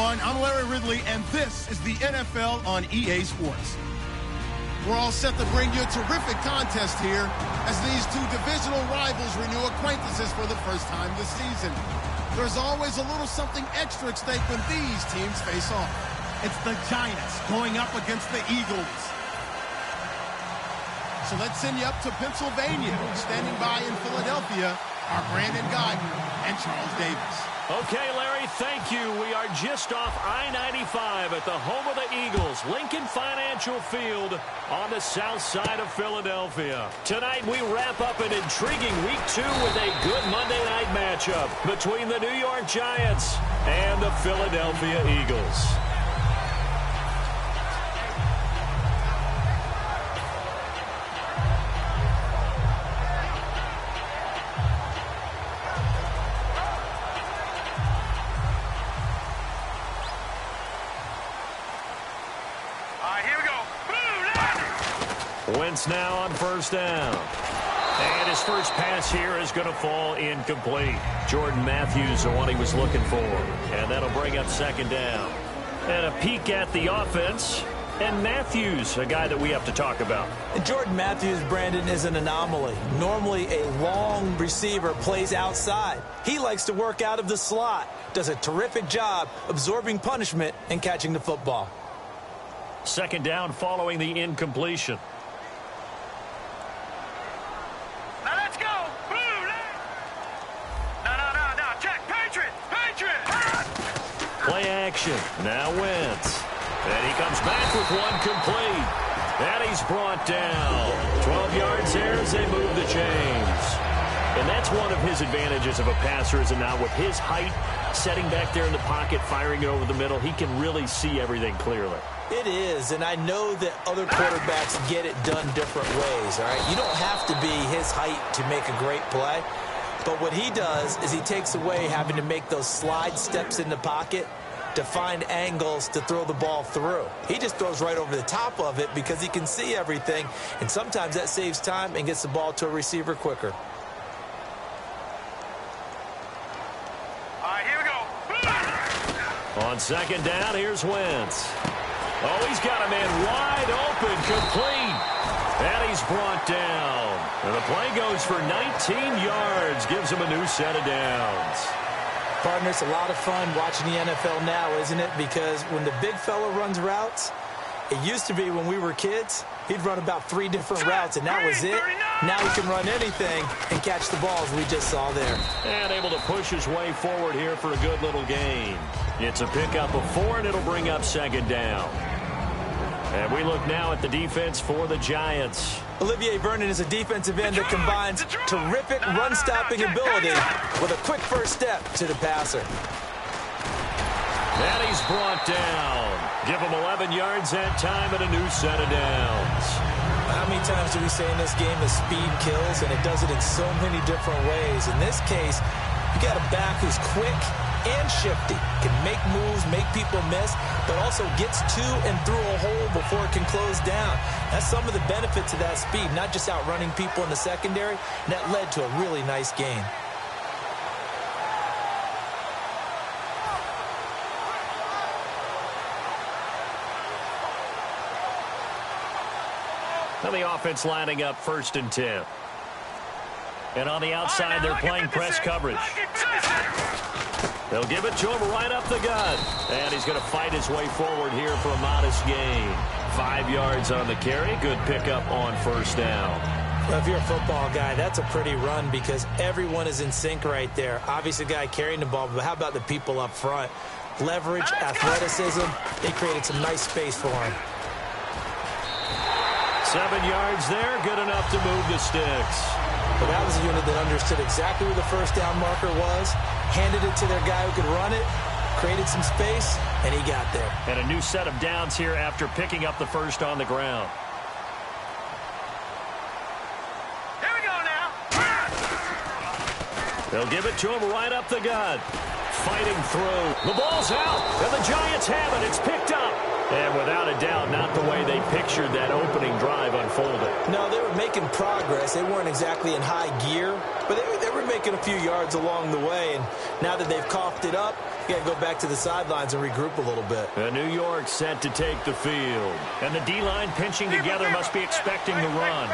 everyone. I'm Larry Ridley, and this is the NFL on EA Sports. We're all set to bring you a terrific contest here as these two divisional rivals renew acquaintances for the first time this season. There's always a little something extra at stake when these teams face off. It's the Giants going up against the Eagles. So let's send you up to Pennsylvania. Standing by in Philadelphia are Brandon Gaudin and Charles Davis. Okay, Larry, thank you. We are just off I-95 at the home of the Eagles, Lincoln Financial Field on the south side of Philadelphia. Tonight, we wrap up an intriguing Week 2 with a good Monday night matchup between the New York Giants and the Philadelphia Eagles. Wentz now on first down. And his first pass here is going to fall incomplete. Jordan Matthews, the one he was looking for. And that'll bring up second down. And a peek at the offense. And Matthews, a guy that we have to talk about. And Jordan Matthews, Brandon, is an anomaly. Normally, a long receiver plays outside. He likes to work out of the slot. Does a terrific job absorbing punishment and catching the football. Second down following the incompletion. Play action. Now Wentz. And he comes back with one complete. And he's brought down. 12 yards there as they move the chains. And that's one of his advantages of a passer, is now with his height, setting back there in the pocket, firing it over the middle, he can really see everything clearly. It is, and I know that other quarterbacks get it done different ways, all right? You don't have to be his height to make a great play. But what he does is he takes away having to make those slide steps in the pocket to find angles to throw the ball through. He just throws right over the top of it because he can see everything, and sometimes that saves time and gets the ball to a receiver quicker. All right, here we go. On second down, here's Wentz. Oh, he's got a man wide open, complete. And he's brought down. And the play goes for 19 yards, gives him a new set of downs. Partner, it's a lot of fun watching the NFL now, isn't it? Because when the big fella runs routes, it used to be when we were kids, he'd run about 3 different routes, and that was it. Now he can run anything and catch the balls we just saw there. And able to push his way forward here for a good little gain. It's a pickup of 4, and it'll bring up second down. And we look now at the defense for the Giants. Olivier Vernon is a defensive end that combines terrific run-stopping ability with a quick first step to the passer. And he's brought down. Give him 11 yards that time and a new set of downs. How many times do we say in this game that speed kills, and it does it in so many different ways? In this case, you got a back who's quick and shifty, can make moves, make people miss, but also gets to and through a hole before it can close down. That's some of the benefits of that speed, not just outrunning people in the secondary. And that led to a really nice gain. And the offense lining up 1st and 10. And on the outside, they're playing press coverage. They'll give it to him right up the gut. And he's going to fight his way forward here for a modest gain. 5 yards on the carry. Good pickup on first down. Well, if you're a football guy, that's a pretty run because everyone is in sync right there. Obviously, the guy carrying the ball, but how about the people up front? Leverage, athleticism, they created some nice space for him. 7 yards there, good enough to move the sticks. But that was a unit that understood exactly where the first down marker was, handed it to their guy who could run it, created some space, and he got there. And a new set of downs here after picking up the first on the ground. Here we go now. They'll give it to him right up the gut. Fighting through. The ball's out, and the Giants have it. It's picked up. And without a doubt, not the way they pictured that opening drive unfolded. No, they were making progress. They weren't exactly in high gear, but they were making a few yards along the way. And now that they've coughed it up, you got to go back to the sidelines and regroup a little bit. New York set to take the field. And the D-line pinching together must be expecting the run.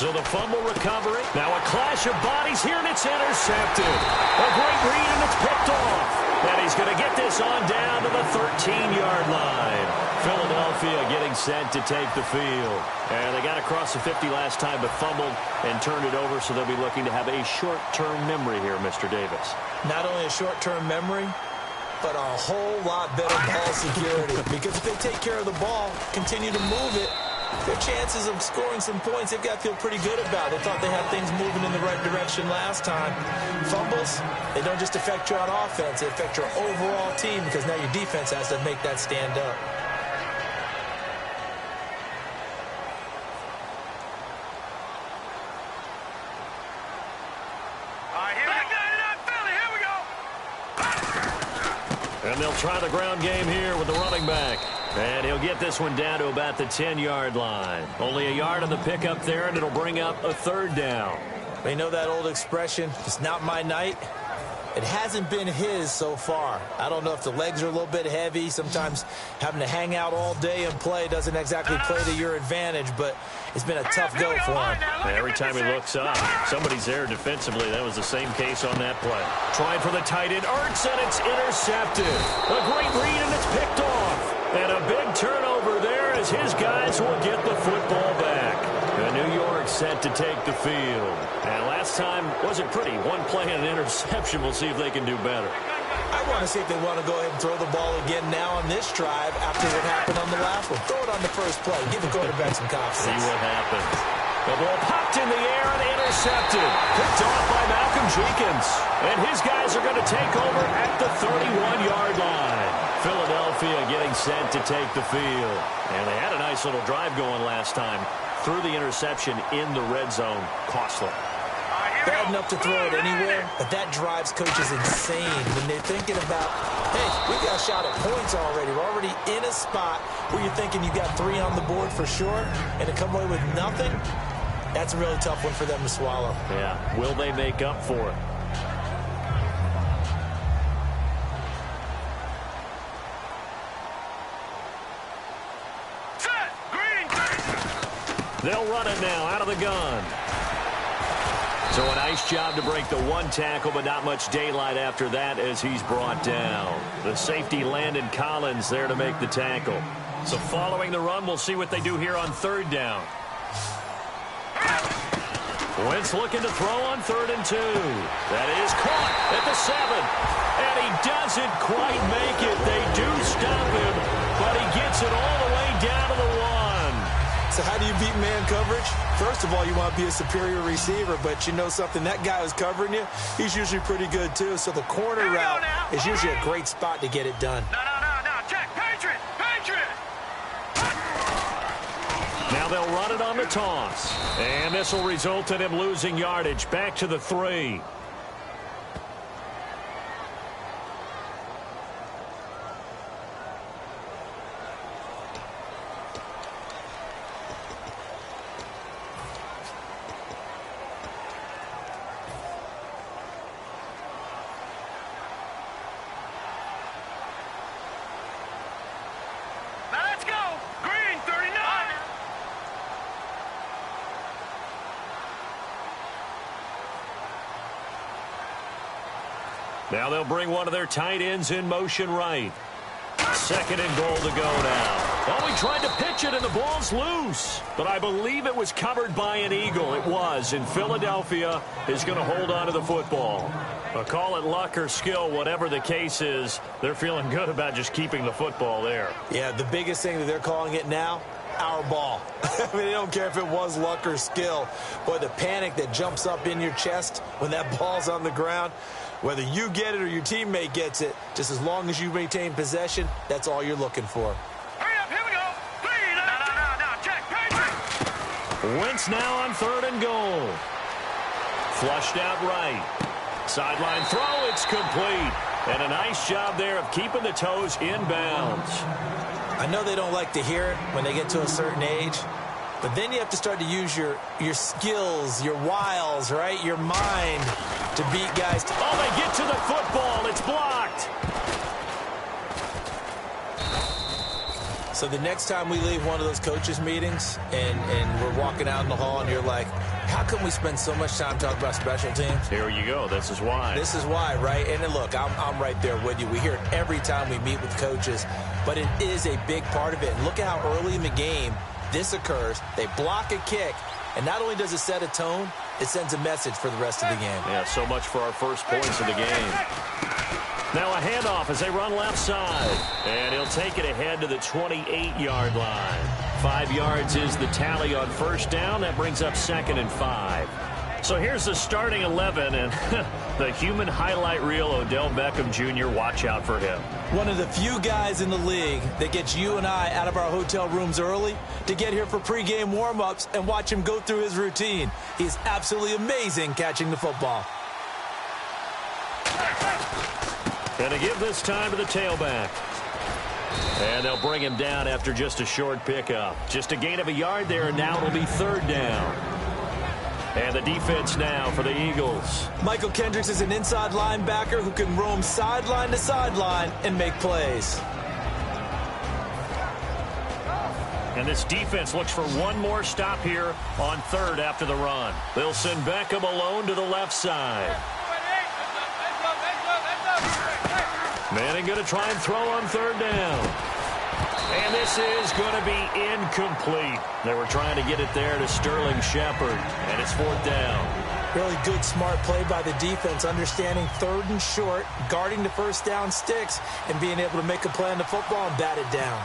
So the fumble recovery. Now a clash of bodies here, and it's intercepted. A great read, and it's picked off. And he's going to get this on down to the 13-yard line. Philadelphia getting set to take the field. And they got across the 50 last time, but fumbled and turned it over, so they'll be looking to have a short-term memory here, Mr. Davis. Not only a short-term memory, but a whole lot better ball security. Because if they take care of the ball, continue to move it, their chances of scoring some points, they've got to feel pretty good about. They thought they had things moving in the right direction last time. Fumbles, they don't just affect you on offense, they affect your overall team, because now your defense has to make that stand up. And they'll try the ground game here with the running back. And he'll get this one down to about the 10-yard line. Only a yard on the pickup there, and it'll bring up a third down. They know that old expression, it's not my night. It hasn't been his so far. I don't know if the legs are a little bit heavy. Sometimes having to hang out all day and play doesn't exactly play to your advantage, but it's been a tough go for him. Every time he looks up, somebody's there defensively. That was the same case on that play. Trying for the tight end, Ertz, and it's intercepted. A great read, and it's picked off. And a big turnover there as his guys will get the football back. And New York set to take the field. And last time wasn't pretty. One play and an interception. We'll see if they can do better. I want to see if they want to go ahead and throw the ball again now on this drive after what happened on the last one. Throw it on the first play. Give the quarterback some confidence. See what happens. The ball popped in the air and intercepted. Picked off by Malcolm Jenkins. And his guys are going to take over at the 31-yard line. Philadelphia getting set to take the field. And they had a nice little drive going last time. Threw the interception in the red zone. Costly. Bad enough to throw it anywhere, but that drives coaches insane when they're thinking about, hey, we got a shot at points already. We're already in a spot where you're thinking you got 3 on the board for sure, and to come away with nothing, that's a really tough one for them to swallow. Yeah, will they make up for it? They'll run it now out of the gun. So a nice job to break the one tackle, but not much daylight after that as he's brought down. The safety Landon Collins there to make the tackle. So following the run, we'll see what they do here on third down. Wentz looking to throw on 3rd and 2. That is caught at the 7. And he doesn't quite make it. They do stop him, but he gets it all the way down to the 1. So how do you beat man coverage? First of all, you want to be a superior receiver, but you know something, that guy who's covering you, he's usually pretty good too. So the corner route is usually a great spot to get it done. No. Check. Patriot. Now they'll run it on the toss. And this will result in him losing yardage back to the 3. Now they'll bring one of their tight ends in motion right. 2nd and goal to go now. Oh, he tried to pitch it, and the ball's loose. But I believe it was covered by an Eagle. It was, and Philadelphia is going to hold on to the football. But call it luck or skill, whatever the case is, they're feeling good about just keeping the football there. Yeah, the biggest thing that they're calling it now, our ball. I mean, they don't care if it was luck or skill. Boy, the panic that jumps up in your chest when that ball's on the ground, whether you get it or your teammate gets it, just as long as you maintain possession, that's all you're looking for. Hurry up, here we go. No. Check, Patriot. Wentz now on 3rd and goal. Flushed out right. Sideline throw, it's complete. And a nice job there of keeping the toes in bounds. I know they don't like to hear it when they get to a certain age, But then you have to start to use your skills, your wiles, right? Your mind to beat guys. Oh, they get to the football. It's blocked. So the next time we leave one of those coaches meetings and we're walking out in the hall and you're like, how come we spend so much time talking about special teams? Here you go. This is why. This is why, right? And then look, I'm right there with you. We hear it every time we meet with coaches, but it is a big part of it. And look at how early in the game this occurs. They block a kick, and not only does it set a tone, it sends a message for the rest of the game. Yeah, so much for our first points of the game. Now a handoff as they run left side. And he'll take it ahead to the 28-yard line. 5 yards is the tally on first down. That brings up 2nd and 5. So here's the starting 11, and the human highlight reel, Odell Beckham Jr., watch out for him. One of the few guys in the league that gets you and I out of our hotel rooms early to get here for pregame warm-ups and watch him go through his routine. He's absolutely amazing catching the football. And to give this time to the tailback. And they'll bring him down after just a short pickup. Just a gain of a yard there, and now it'll be 3rd down. And the defense now for the Eagles. Michael Kendricks is an inside linebacker who can roam sideline to sideline and make plays. And this defense looks for one more stop here on 3rd after the run. They'll send Beckham alone to the left side. Manning going to try and throw on 3rd down. And this is going to be incomplete. They were trying to get it there to Sterling Shepard, and it's 4th down. Really good, smart play by the defense, understanding 3rd and short, guarding the first down sticks, and being able to make a play on the football and bat it down.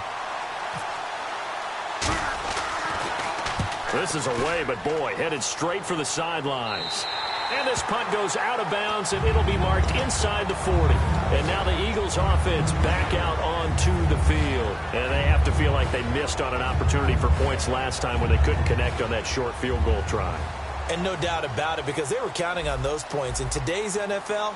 This is away, but boy, headed straight for the sidelines. And this punt goes out of bounds, and it'll be marked inside the 40. And now the Eagles offense back out onto the field. And they have to feel like they missed on an opportunity for points last time when they couldn't connect on that short field goal try. And no doubt about it, because they were counting on those points. In today's NFL,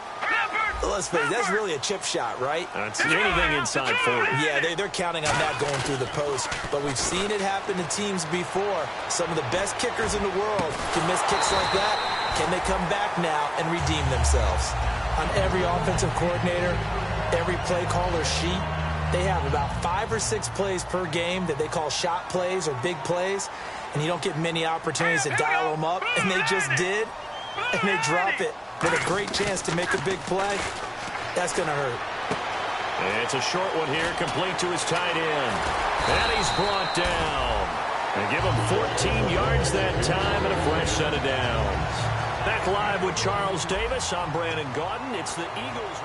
let's face it, that's really a chip shot, right? It's anything inside 40. Yeah, they're counting on that going through the post. But we've seen it happen to teams before. Some of the best kickers in the world can miss kicks like that. Can they come back now and redeem themselves? On every offensive coordinator, every play caller sheet, they have about 5 or 6 plays per game that they call shot plays or big plays, and you don't get many opportunities to dial them up, and they just did, and they drop it with a great chance to make a big play. That's going to hurt. And it's a short one here, complete to his tight end. And he's brought down. And give him 14 yards that time and a fresh set of downs. Back live with Charles Davis. I'm Brandon Gaudin. It's the Eagles.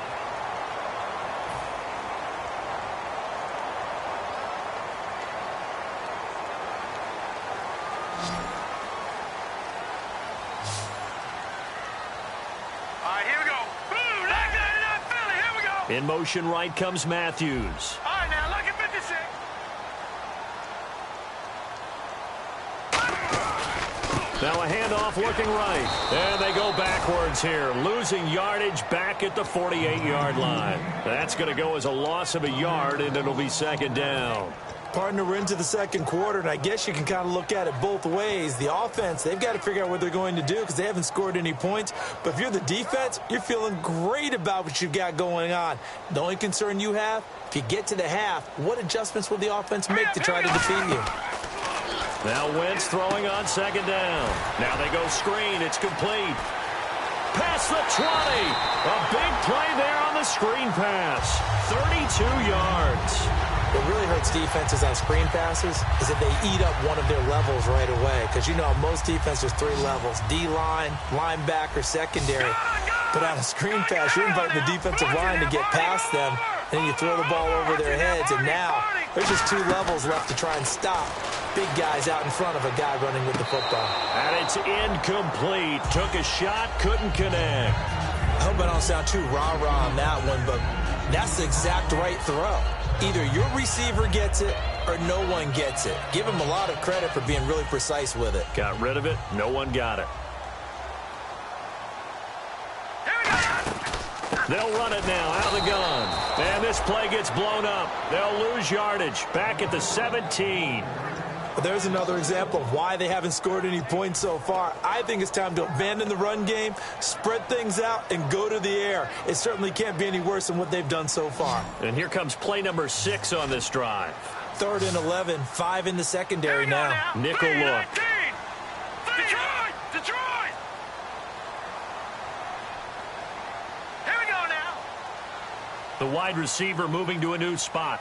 All right, here we go. Boom, like that, Philly. Here we go. In motion right comes Matthews. All right, now look at 56. Now a handoff looking right. And they go backwards here. Losing yardage back at the 48-yard line. That's going to go as a loss of a yard, and it'll be 2nd down. Partner, we're into the 2nd quarter, and I guess you can kind of look at it both ways. The offense, they've got to figure out what they're going to do because they haven't scored any points. But if you're the defense, you're feeling great about what you've got going on. The only concern you have, if you get to the half, what adjustments will the offense make to try to defeat you? Now Wentz throwing on 2nd down. Now they go screen. It's complete. Past the 20. A big play there on the screen pass. 32 yards. What really hurts defenses on screen passes is that they eat up one of their levels right away. Because, you know, most defenses, 3 levels. D-line, linebacker, secondary. But on a screen pass, you're inviting the defensive line to get past them. And then you throw the ball over their heads. And now there's just 2 levels left to try and stop big guys out in front of a guy running with the football. And it's incomplete. Took a shot, couldn't connect. I hope I don't sound too rah-rah on that one, but that's the exact right throw. Either your receiver gets it or no one gets it. Give him a lot of credit for being really precise with it. Got rid of it. No one got it. They'll run it now out of the gun. And this play gets blown up. They'll lose yardage back at the 17. But there's another example of why they haven't scored any points so far. I think it's time to abandon the run game, spread things out, and go to the air. It certainly can't be any worse than what they've done so far. And here comes play number 6 on this drive. 3rd and 11, 5 in the secondary now. Nickel look. Detroit! Detroit! Here we go now. The wide receiver moving to a new spot.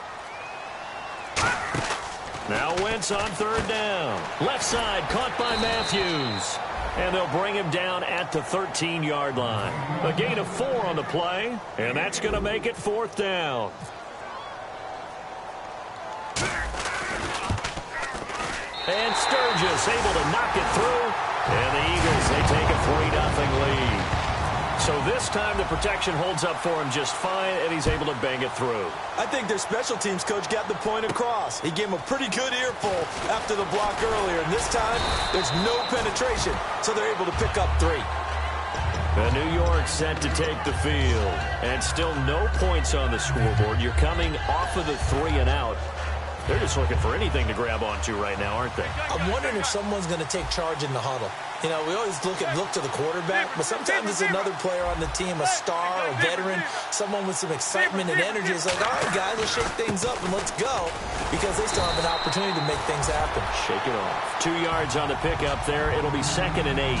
Now Wentz on 3rd down. Left side caught by Matthews. And they'll bring him down at the 13-yard line. A gain of 4 on the play, and that's going to make it 4th down. And Sturgis able to knock it through. And the Eagles, they take a 3-0 lead. So this time the protection holds up for him just fine, and he's able to bang it through. I think their special teams coach got the point across. He gave him a pretty good earful after the block earlier. And this time, there's no penetration, so they're able to pick up 3. And New York set to take the field. And still no points on the scoreboard. You're coming off of the 3 and out. They're just looking for anything to grab onto right now, aren't they? I'm wondering if someone's going to take charge in the huddle. You know, we always look to the quarterback, but sometimes it's another player on the team, a star, a veteran, someone with some excitement and energy. It's like, all right, guys, let's shake things up and let's go, because they still have an opportunity to make things happen. Shake it off. 2 yards on the pickup there. It'll be 2nd and 8.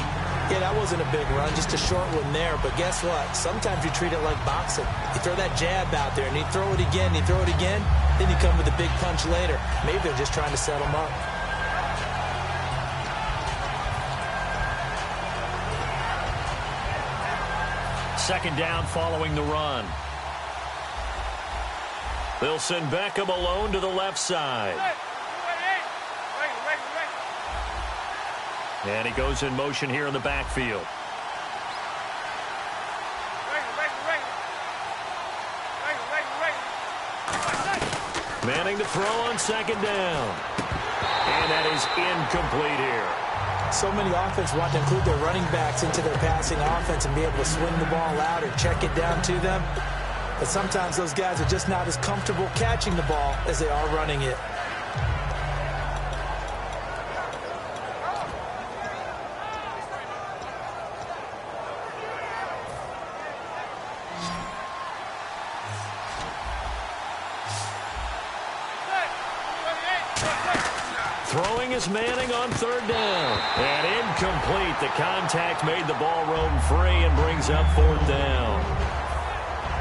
Yeah, that wasn't a big run, just a short one there. But guess what? Sometimes you treat it like boxing. You throw that jab out there, and you throw it again, and you throw it again, then you come with a big punch later. Maybe they're just trying to set them up. Second down following the run. They'll send Beckham alone to the left side. And he goes in motion here in the backfield. Manning to throw on 2nd down. And that is incomplete here. So many offenses want to include their running backs into their passing offense and be able to swing the ball out or check it down to them. But sometimes those guys are just not as comfortable catching the ball as they are running it. Throwing is Manning on 3rd down. And incomplete. The contact made the ball roam free and brings up 4th down.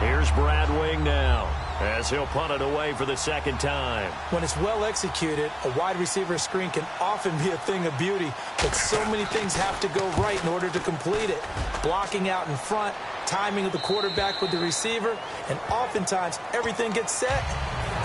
Here's Brad Wing now as he'll punt it away for the 2nd time. When it's well executed, a wide receiver screen can often be a thing of beauty, but so many things have to go right in order to complete it. Blocking out in front, timing of the quarterback with the receiver, and oftentimes everything gets set,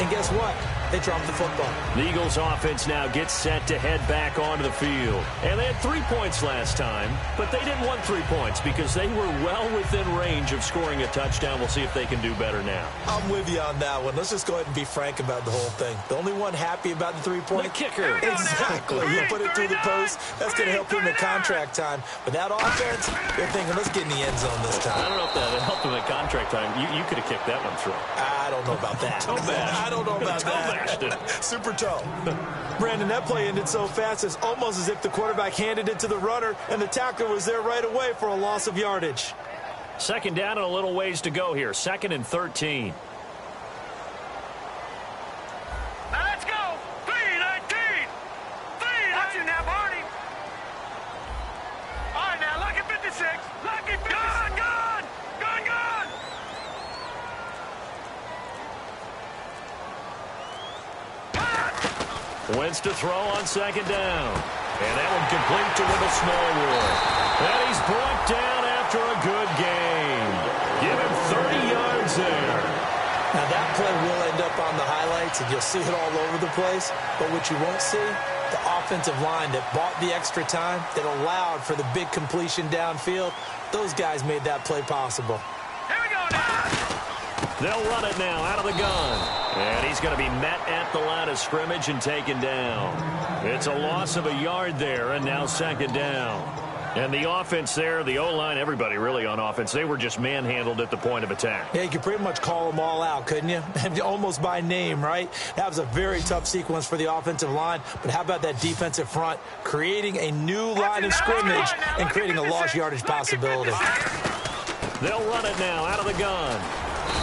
and guess what? They drop the football. The Eagles offense now gets set to head back onto the field. And they had 3 points last time, but they didn't want 3 points because they were well within range of scoring a touchdown. We'll see if they can do better now. I'm with you on that one. Let's just go ahead and be frank about the whole thing. The only one happy about the 3-point? The kicker. Exactly. You put it through the post. That's going to help him in contract time. But that offense, they're thinking, let's get in the end zone this time. I don't know if that helped him at contract time. You could have kicked that one through. I don't know about that. I don't know about that. Super toe. Brandon, that play ended so fast, it's almost as if the quarterback handed it to the runner and the tackler was there right away for a loss of yardage. 2nd down and a little ways to go here. 2nd and 13. Now let's go. 3-19. Watch you now, Barney. All right, now, lucky 56. Lucky 56. Gone. Wentz to throw on 2nd down. And that one complete to Wendell Smallwood. And he's brought down after a good game. Give him 30 yards there. Now that play will end up on the highlights, and you'll see it all over the place. But what you won't see, the offensive line that bought the extra time, that allowed for the big completion downfield, those guys made that play possible. Here we go now. They'll run it now out of the gun. And he's going to be met at the line of scrimmage and taken down. It's a loss of a yard there, and now 2nd down. And the offense there, the O-line, everybody really on offense, they were just manhandled at the point of attack. Yeah, you could pretty much call them all out, couldn't you? Almost by name, right? That was a very tough sequence for the offensive line. But how about that defensive front creating a new line of scrimmage and creating a lost yardage possibility? They'll run it now out of the gun.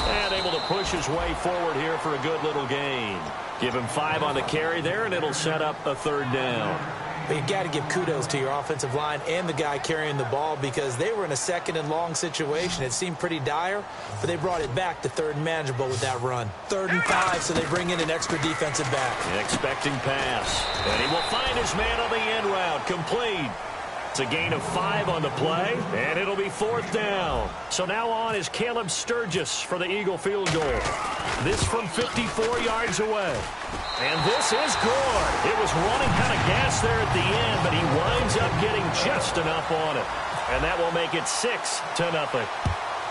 And able to push his way forward here for a good little gain. Give him 5 on the carry there, and it'll set up a 3rd down. But you got to give kudos to your offensive line and the guy carrying the ball because they were in a 2nd and long situation. It seemed pretty dire, but they brought it back to 3rd and manageable with that run. 3rd and 5, so they bring in an extra defensive back. Expecting pass. And he will find his man on the end route. Complete. It's a gain of 5 on the play, and it'll be 4th down. So now on is Caleb Sturgis for the Eagle field goal. This from 54 yards away. And this is good. It was running kind of gas there at the end, but he winds up getting just enough on it. And that will make it 6-0.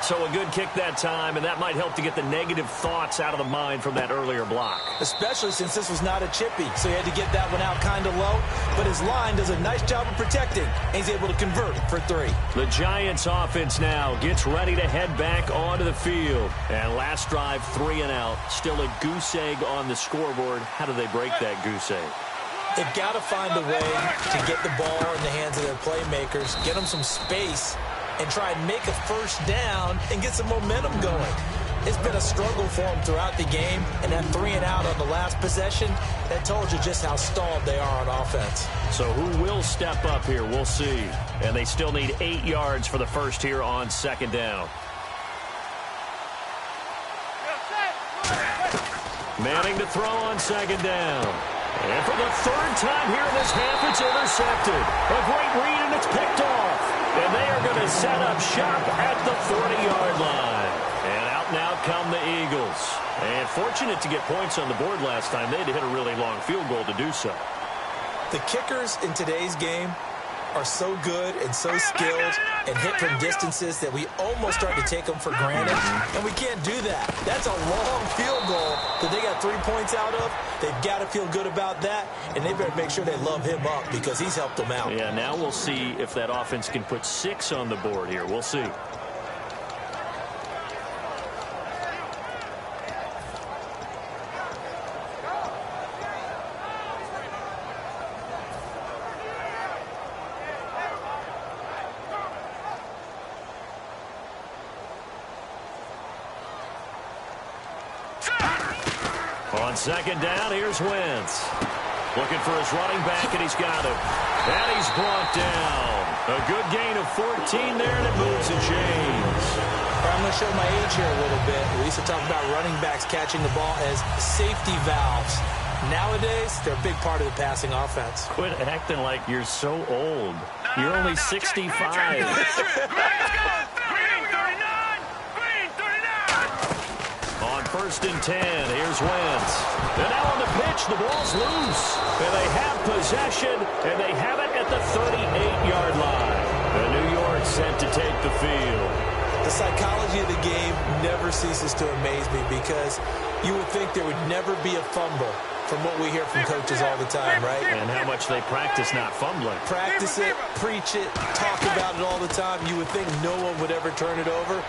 So a good kick that time, and that might help to get the negative thoughts out of the mind from that earlier block. Especially since this was not a chippy, so he had to get that one out kind of low. But his line does a nice job of protecting, and he's able to convert for 3. The Giants offense now gets ready to head back onto the field. And last drive, 3 and out. Still a goose egg on the scoreboard. How do they break that goose egg? They've got to find a way to get the ball in the hands of their playmakers, get them some space, and try and make a 1st down and get some momentum going. It's been a struggle for them throughout the game, and that 3 and out on the last possession, that told you just how stalled they are on offense. So who will step up here? We'll see. And they still need 8 yards for the first here on 2nd down. Manning to throw on 2nd down. And for the 3rd time here in this half, it's intercepted. A great read, and it's picked off. And they are going to set up shop at the 40-yard line. And out now come the Eagles. And fortunate to get points on the board last time. They had to hit a really long field goal to do so. The kickers in today's game are so good and so skilled and hit from distances that we almost start to take them for granted, and we can't do that. That's a long field goal that they got 3 points out of. They've got to feel good about that, and they better make sure they love him up because he's helped them out. Yeah, now we'll see if that offense can put 6 on the board here. We'll see. On 2nd down, here's Wentz. Looking for his running back, and he's got him. And he's brought down. A good gain of 14 there, and it moves the chains. I'm going to show my age here a little bit. We used to talk about running backs catching the ball as safety valves. Nowadays, they're a big part of the passing offense. Quit acting like you're so old. You're only 65. On 1st and 10, here's Wentz. And now on the pitch, the ball's loose. And they have possession, and they have it at the 38-yard line. And New York set to take the field. The psychology of the game never ceases to amaze me because you would think there would never be a fumble from what we hear from coaches all the time, right? And how much they practice not fumbling. Practice it, preach it, talk about it all the time. You would think no one would ever turn it over.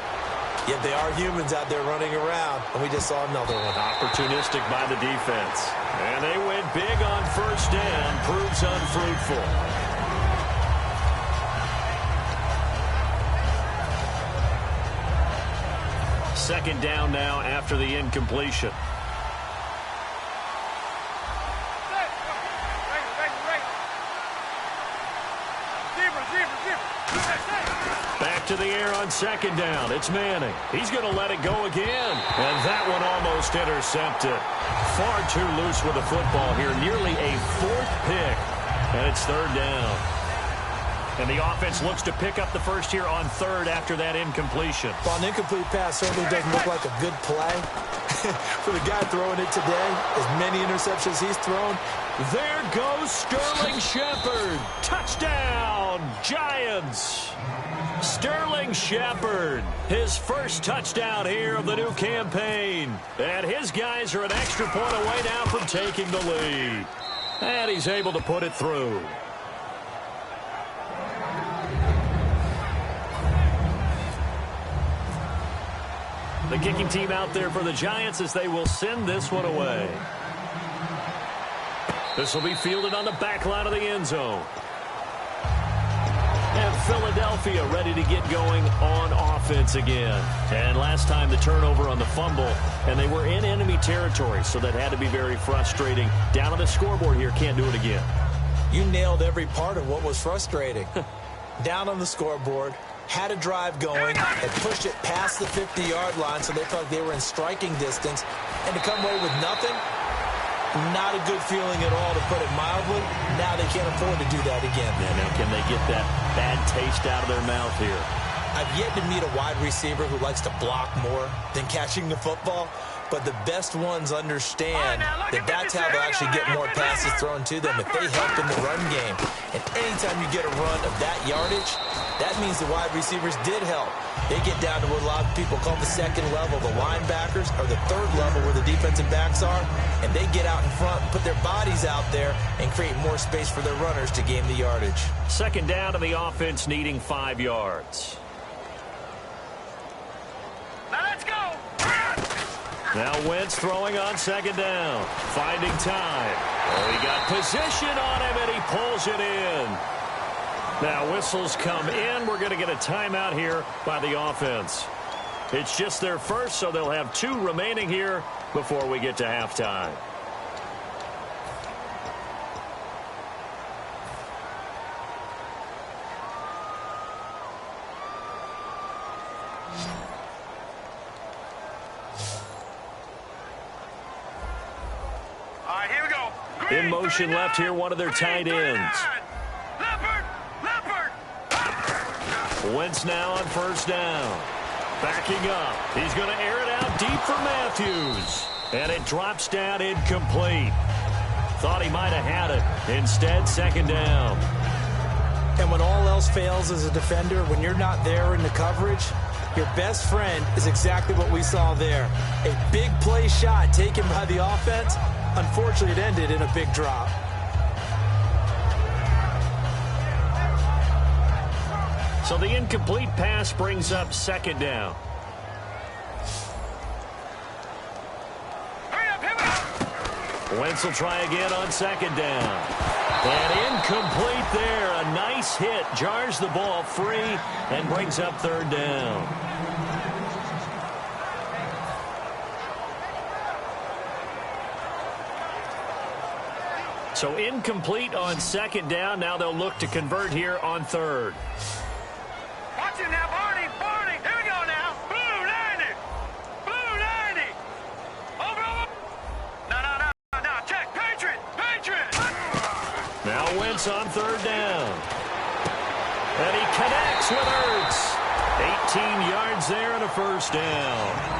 Yet they are humans out there running around, and we just saw another one. Opportunistic by the defense. And they went big on 1st down. Proves unfruitful. Second down now after the incompletion. Back to the air on 2nd down. It's Manning. He's going to let it go again. And that one almost intercepted. Far too loose with the football here. Nearly a 4th pick. And it's 3rd down. And the offense looks to pick up the first here on 3rd after that incompletion. Well, an incomplete pass certainly doesn't look like a good play. For the guy throwing it today, as many interceptions he's thrown. There goes Sterling Shepard. Touchdown, Giants. Sterling Shepard, his first touchdown here of the new campaign. And his guys are an extra point away now from taking the lead. And he's able to put it through. The kicking team out there for the Giants as they will send this one away. This will be fielded on the back line of the end zone. And Philadelphia ready to get going on offense again. And last time the turnover on the fumble, and they were in enemy territory, so that had to be very frustrating. Down on the scoreboard here, can't do it again. You nailed every part of what was frustrating. Down on the scoreboard, had a drive going, had pushed it past the 50-yard line, so they felt like they were in striking distance, and to come away with nothing, not a good feeling at all, to put it mildly. Now they can't afford to do that again. Yeah, now can they get that bad taste out of their mouth here? I've yet to meet a wide receiver who likes to block more than catching the football, but the best ones understand that that's how they'll actually get more passes thrown to them if they help in the run game. And anytime you get a run of that yardage, that means the wide receivers did help. They get down to what a lot of people call the second level, the linebackers, or the third level where the defensive backs are, and they get out in front and put their bodies out there and create more space for their runners to gain the yardage. Second down to the offense, needing 5 yards. Now let's go. Now Wentz throwing on second down. Finding time. Oh, he got position on him, and he pulls it in. Now whistles come in. We're going to get a timeout here by the offense. It's just their first, so they'll have 2 remaining here before we get to halftime. All right, here we go. Green, In motion 39. left here, one of their tight Green, ends. 39. Leopard. Wentz now on first down. Backing up. He's going to air it out deep for Matthews. And it drops down incomplete. Thought he might have had it. Instead, second down. And when all else fails as a defender, when you're not there in the coverage, your best friend is exactly what we saw there. A big play shot taken by the offense. Unfortunately, it ended in a big drop. So the incomplete pass brings up second down. Hurry up, here we go. Wentz will try again on second down. And incomplete there. A nice hit. Jars the ball free and brings up third down. So incomplete on second down. Now they'll look to convert here on third. Watch him now, Barney. Barney. Here we go now. Blue 90. Blue 90. Over. No. Check. Patriot. Now Wentz on third down. And he connects with Ertz. 18 yards there and a first down.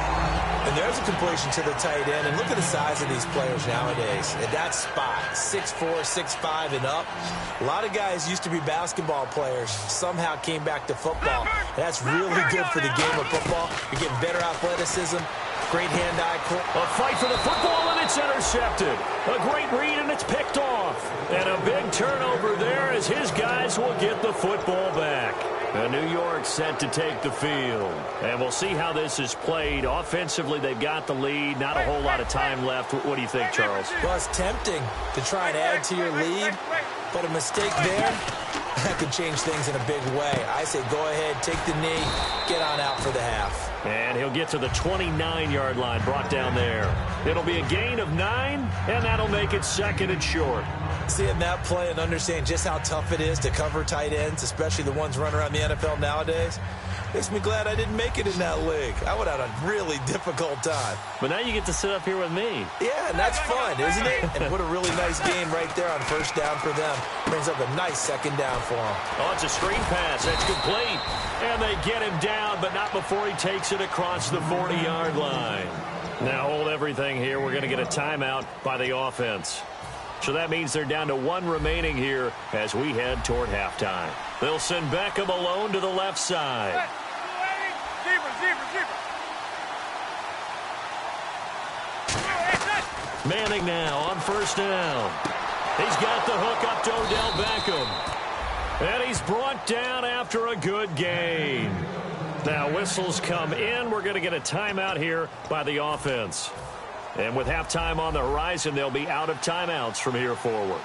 And there's a completion to the tight end. And look at the size of these players nowadays. At that spot, 6'4", 6'5", and up. A lot of guys used to be basketball players, somehow came back to football. And that's really good for the game of football. You're getting better athleticism, great hand-eye. A fight for the football, and it's intercepted. A great read, and it's picked off. And a big turnover there as his guys will get the football back. And New York set to take the field. And we'll see how this is played. Offensively, they've got the lead. Not a whole lot of time left. What do you think, Charles? Well, it's tempting to try and add to your lead, but a mistake there, that could change things in a big way. I say go ahead, take the knee, get on out for the half. And he'll get to the 29-yard line, brought down there. It'll be a gain of 9, and that'll make it second and short. Seeing that play and understand just how tough it is to cover tight ends, especially the ones running around the NFL nowadays, makes me glad I didn't make it in that league. I would have had a really difficult time. But now you get to sit up here with me. Yeah, and that's fun, isn't it? And what a really nice game right there on first down for them. Brings up a nice second down for them. Oh, it's a screen pass. That's complete. And they get him down, but not before he takes it across the 40-yard line. Now hold everything here. We're going to get a timeout by the offense. So that means they're down to 1 remaining here as we head toward halftime. They'll send Beckham alone to the left side. Manning now on first down. He's got the hook up to Odell Beckham. And he's brought down after a good gain. Now whistles come in. We're going to get a timeout here by the offense. And with halftime on the horizon, they'll be out of timeouts from here forward.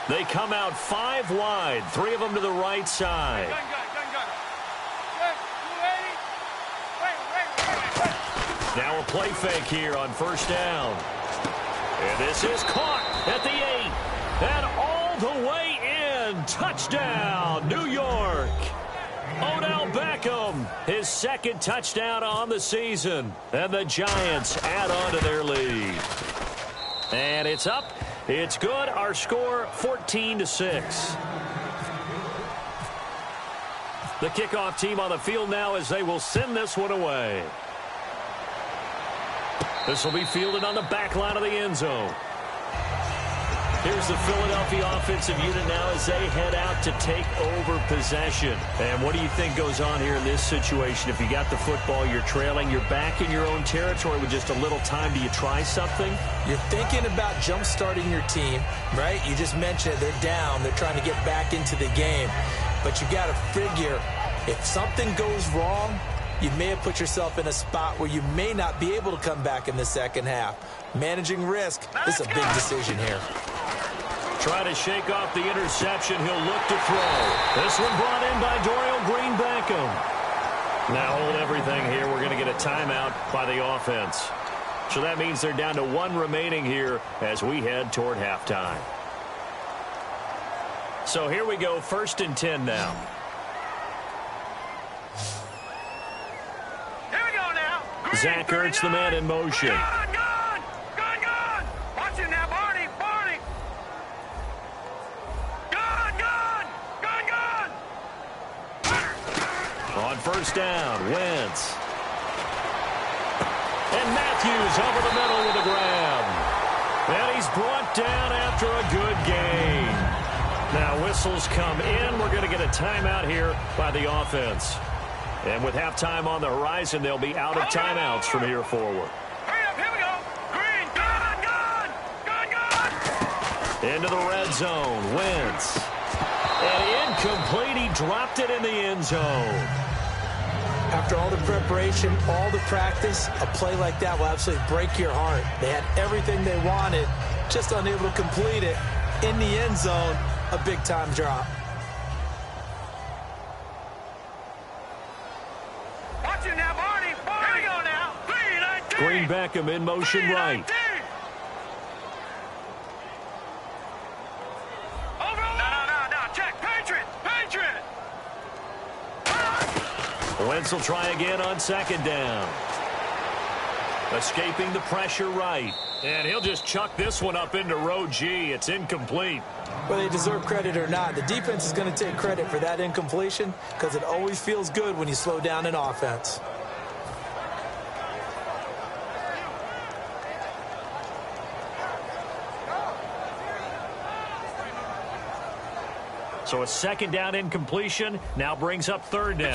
They come out 5 wide, 3 of them to the right side. Now a play fake here on first down. And this is caught at the 8. And all the way in. Touchdown, New York. Odell Beckham, his second touchdown on the season. And the Giants add on to their lead. And it's up. It's good. Our score, 14-6. The kickoff team on the field now as they will send this one away. This will be fielded on the back line of the end zone. Here's the Philadelphia offensive unit now as they head out to take over possession. And what do you think goes on here in this situation? If you got the football, you're trailing, you're back in your own territory with just a little time. Do you try something? You're thinking about jump-starting your team, right? You just mentioned it. They're down. They're trying to get back into the game. But you got to figure if something goes wrong, you may have put yourself in a spot where you may not be able to come back in the second half. Managing risk is a big decision here. Try to shake off the interception. He'll look to throw. This one brought in by Dorial Green-Beckham. Now hold everything here. We're going to get a timeout by the offense. So that means they're down to 1 remaining here as we head toward halftime. So here we go, 1st and 10 now. Here we go now. Green, Zach Ertz, the man in motion. Gone. Watch it now, Barney. Gone. On first down, Wentz. And Matthews over the middle with a grab. And he's brought down after a good gain. Now whistles come in. We're going to get a timeout here by the offense. And with halftime on the horizon, they'll be out of timeouts from here forward. Hurry up, here we go. Green, gone. Into the red zone, Wentz. And incomplete, he dropped it in the end zone. After all the preparation, all the practice, a play like that will absolutely break your heart. They had everything they wanted, just unable to complete it. In the end zone, a big-time drop. Watch it now, Barney. Here we go now. Green-Beckham in motion right. No. Check. Patriot. Wentz will try again on second down. Escaping the pressure right. And he'll just chuck this one up into row G. It's incomplete. Whether they deserve credit or not, the defense is going to take credit for that incompletion because it always feels good when you slow down an offense. So a second down incompletion now brings up third down.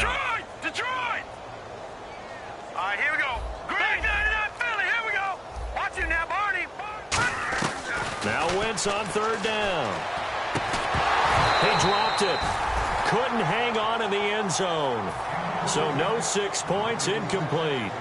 Detroit! All right, here we go. Green, Philly, here we go. Watch it now, Barney. Now Wentz on third down. He dropped it. Couldn't hang on in the end zone. So no 6 points, incomplete.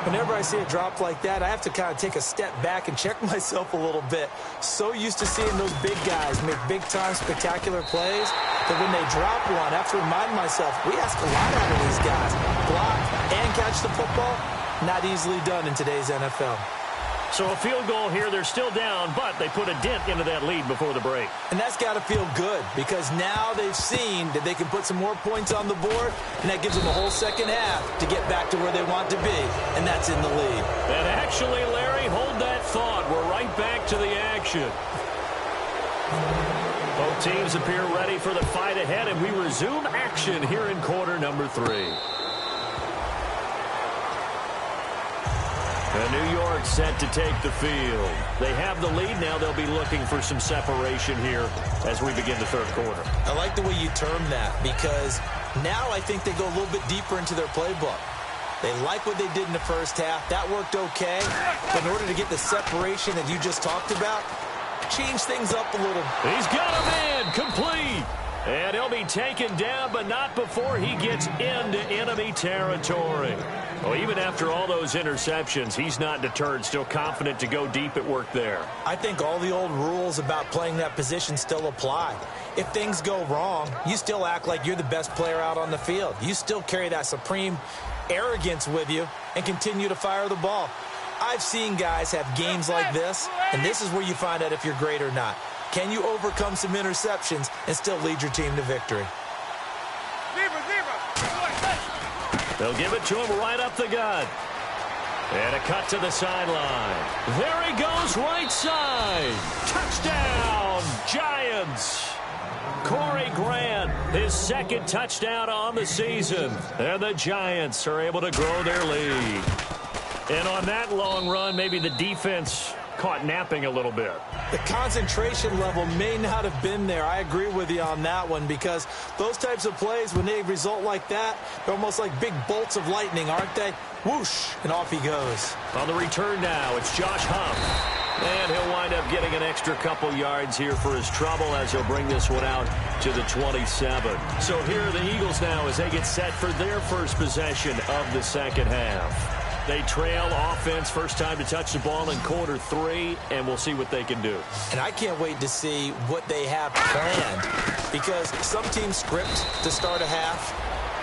Whenever I see a drop like that, I have to kind of take a step back and check myself a little bit. So used to seeing those big guys make big-time spectacular plays that when they drop one, I have to remind myself, we ask a lot out of these guys. Block and catch the football, not easily done in today's NFL. So a field goal here. They're still down, but they put a dent into that lead before the break. And that's got to feel good because now they've seen that they can put some more points on the board, and that gives them a whole second half to get back to where they want to be, and that's in the lead. And actually, Larry, hold that thought. We're right back to the action. Both teams appear ready for the fight ahead, and we resume action here in quarter number 3. And New York set to take the field. They have the lead now. They'll be looking for some separation here as we begin the third quarter. I like the way you term that because now I think they go a little bit deeper into their playbook. They like what they did in the first half. That worked okay. But in order to get the separation that you just talked about, change things up a little. He's got a man complete. And he'll be taken down, but not before he gets into enemy territory. Well, even after all those interceptions, he's not deterred, still confident to go deep at work there. I think all the old rules about playing that position still apply. If things go wrong, you still act like you're the best player out on the field. You still carry that supreme arrogance with you and continue to fire the ball. I've seen guys have games like this, and this is where you find out if you're great or not. Can you overcome some interceptions and still lead your team to victory? They'll give it to him right up the gut. And a cut to the sideline. There he goes, right side. Touchdown, Giants. Corey Grant, his second touchdown on the season. And the Giants are able to grow their lead. And on that long run, maybe the defense caught napping a little bit. The concentration level may not have been there. I agree with you on that one, because those types of plays, when they result like that, they're almost like big bolts of lightning, aren't they? Whoosh, and off he goes. On the return now, it's Josh Huff. And he'll wind up getting an extra couple yards here for his trouble as he'll bring this one out to the 27. So here are the Eagles now as they get set for their first possession of the second half. They trail offense, first time to touch the ball in quarter 3, and we'll see what they can do. And I can't wait to see what they have planned, because some teams script to start a half.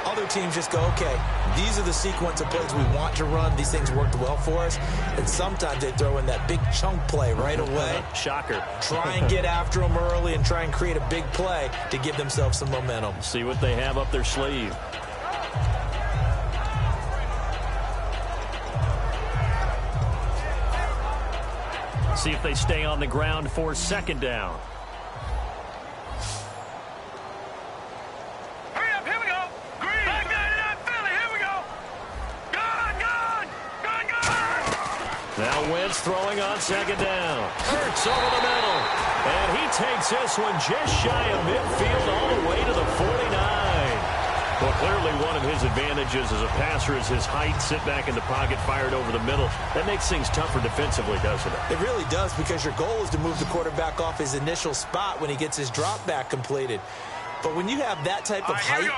Other teams just go, okay, these are the sequence of plays we want to run. These things worked well for us. And sometimes they throw in that big chunk play right away. Shocker. Try and get after them early and try and create a big play to give themselves some momentum. See what they have up their sleeve. See if they stay on the ground for second down. Hurry up, here we go. Green. Back 99 Philly, here we go. Gone. Now Wentz throwing on second down. Hurts over the middle. And he takes this one just shy of midfield all the way to the 49. Well, clearly one of his advantages as a passer is his height. Sit back in the pocket, fired over the middle. That makes things tougher defensively, doesn't it? It really does, because your goal is to move the quarterback off his initial spot when he gets his drop back completed. But when you have that type of height,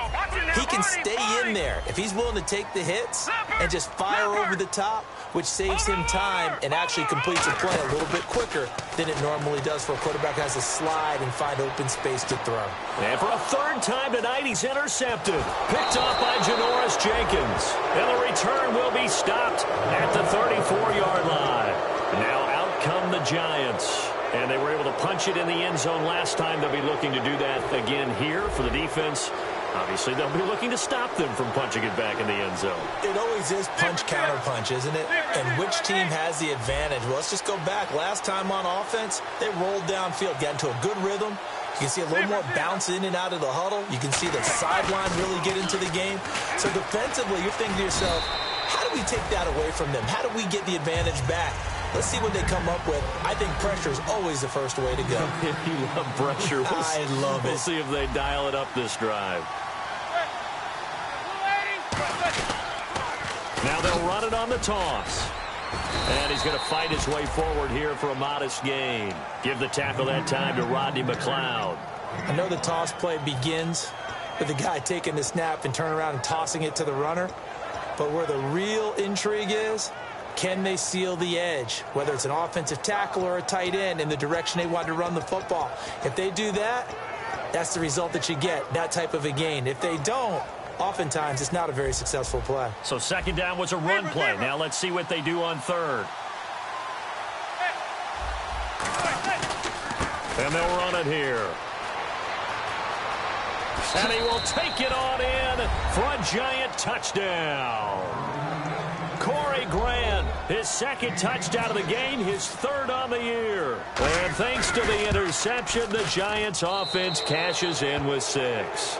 he can stay in there if he's willing to take the hits and just fire over the top, which saves him time and actually completes a play a little bit quicker than it normally does for a quarterback who has to slide and find open space to throw. And for a third time tonight, he's intercepted. Picked off by Janoris Jenkins. And the return will be stopped at the 34-yard line. Now out come the Giants. And they were able to punch it in the end zone last time. They'll be looking to do that again here for the defense. Obviously, they'll be looking to stop them from punching it back in the end zone. It always is punch-counter-punch, isn't it? And which team has the advantage? Well, let's just go back. Last time on offense, they rolled downfield, got into a good rhythm. You can see a little more bounce in and out of the huddle. You can see the sideline really get into the game. So defensively, you're thinking to yourself, how do we take that away from them? How do we get the advantage back? Let's see what they come up with. I think pressure is always the first way to go. You love pressure. I love it. We'll see if they dial it up this drive. Now they'll run it on the toss. And he's going to fight his way forward here for a modest gain. Give the tackle that time to Rodney McLeod. I know the toss play begins with the guy taking the snap and turning around and tossing it to the runner. But where the real intrigue is, can they seal the edge, whether it's an offensive tackle or a tight end, in the direction they want to run the football? If they do that, that's the result that you get, that type of a gain. If they don't, oftentimes it's not a very successful play. So second down was a run play. Now let's see what they do on third. And they'll run it here. And he will take it on in for a Giant touchdown. Corey Grant, his second touchdown of the game, his third on the year. And thanks to the interception, the Giants offense cashes in with 6.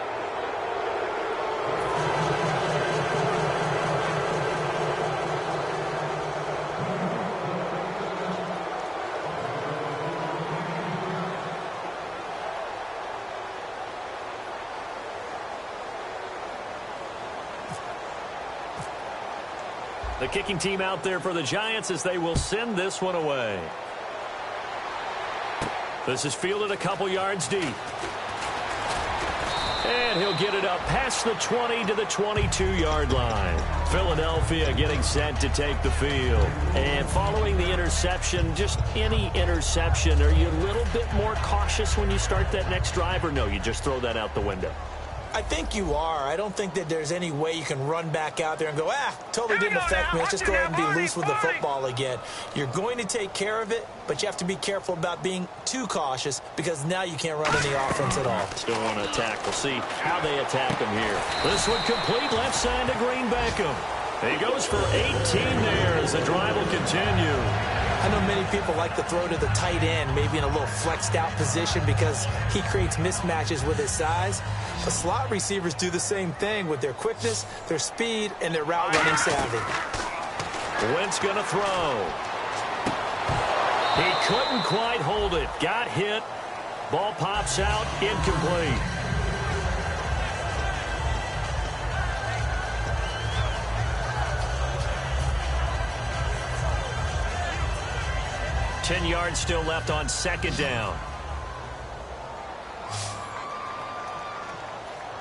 The kicking team out there for the Giants as they will send this one away. This is fielded a couple yards deep. And he'll get it up past the 20 to the 22-yard line. Philadelphia getting set to take the field. And following the interception, just any interception, are you a little bit more cautious when you start that next drive, or no, you just throw that out the window? I think you are. I don't think that there's any way you can run back out there and go, totally didn't affect me. Let's just go ahead and be loose with the football again. You're going to take care of it, but you have to be careful about being too cautious because now you can't run any offense at all. Still want to attack. We'll see how they attack him here. This one complete left side to Green Beckham. He goes for 18 there as the drive will continue. I know many people like to throw to the tight end, maybe in a little flexed out position because he creates mismatches with his size. But slot receivers do the same thing with their quickness, their speed, and their route running savvy. Wentz going to throw. He couldn't quite hold it. Got hit. Ball pops out. Incomplete. Ten yards still left on second down.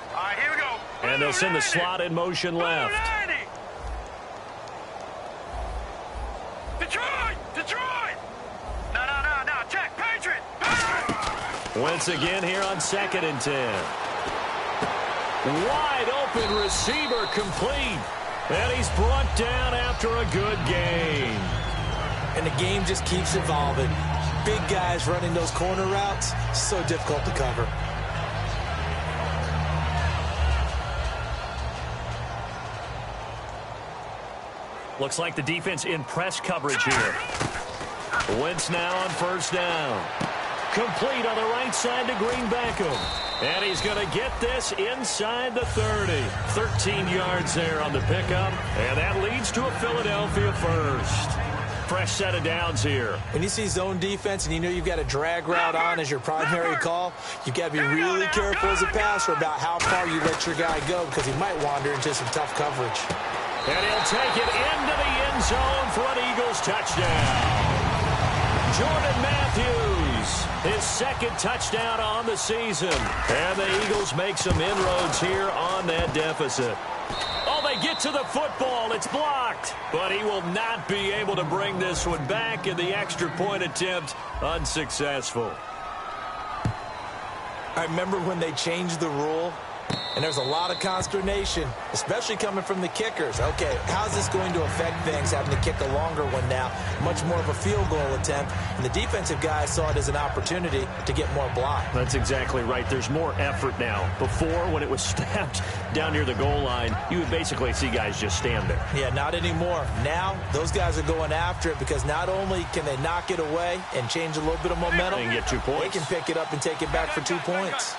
All right, here we go. And they'll send the slot in motion left. Detroit! Detroit! No, check, Patriot! Wentz again here on 2nd and 10. Wide open receiver complete. And he's brought down after a good gain. And the game just keeps evolving. Big guys running those corner routes, so difficult to cover. Looks like the defense in press coverage here. Wentz now on first down. Complete on the right side to Green Beckham. And he's going to get this inside the 30. 13 yards there on the pickup. And that leads to a Philadelphia first. Fresh set of downs here. When you see zone defense and you know you've got a drag route on as your primary call, you've got to be really careful as a passer about how far you let your guy go because he might wander into some tough coverage. And he'll take it into the end zone for an Eagles touchdown. Jordan Matthews, his second touchdown on the season. And the Eagles make some inroads here on that deficit. Oh, they get to the football. It's blocked. But he will not be able to bring this one back, and the extra point attempt unsuccessful. I remember when they changed the rule, and there's a lot of consternation, especially coming from the kickers. Okay, how's this going to affect things, having to kick a longer one now, much more of a field goal attempt, and the defensive guys saw it as an opportunity to get more block. That's exactly right. There's more effort now. Before, when it was snapped down near the goal line, you would basically see guys just stand there. Yeah, not anymore. Now, those guys are going after it because not only can they knock it away and change a little bit of momentum, and get 2 points. They can pick it up and take it back for 2 points.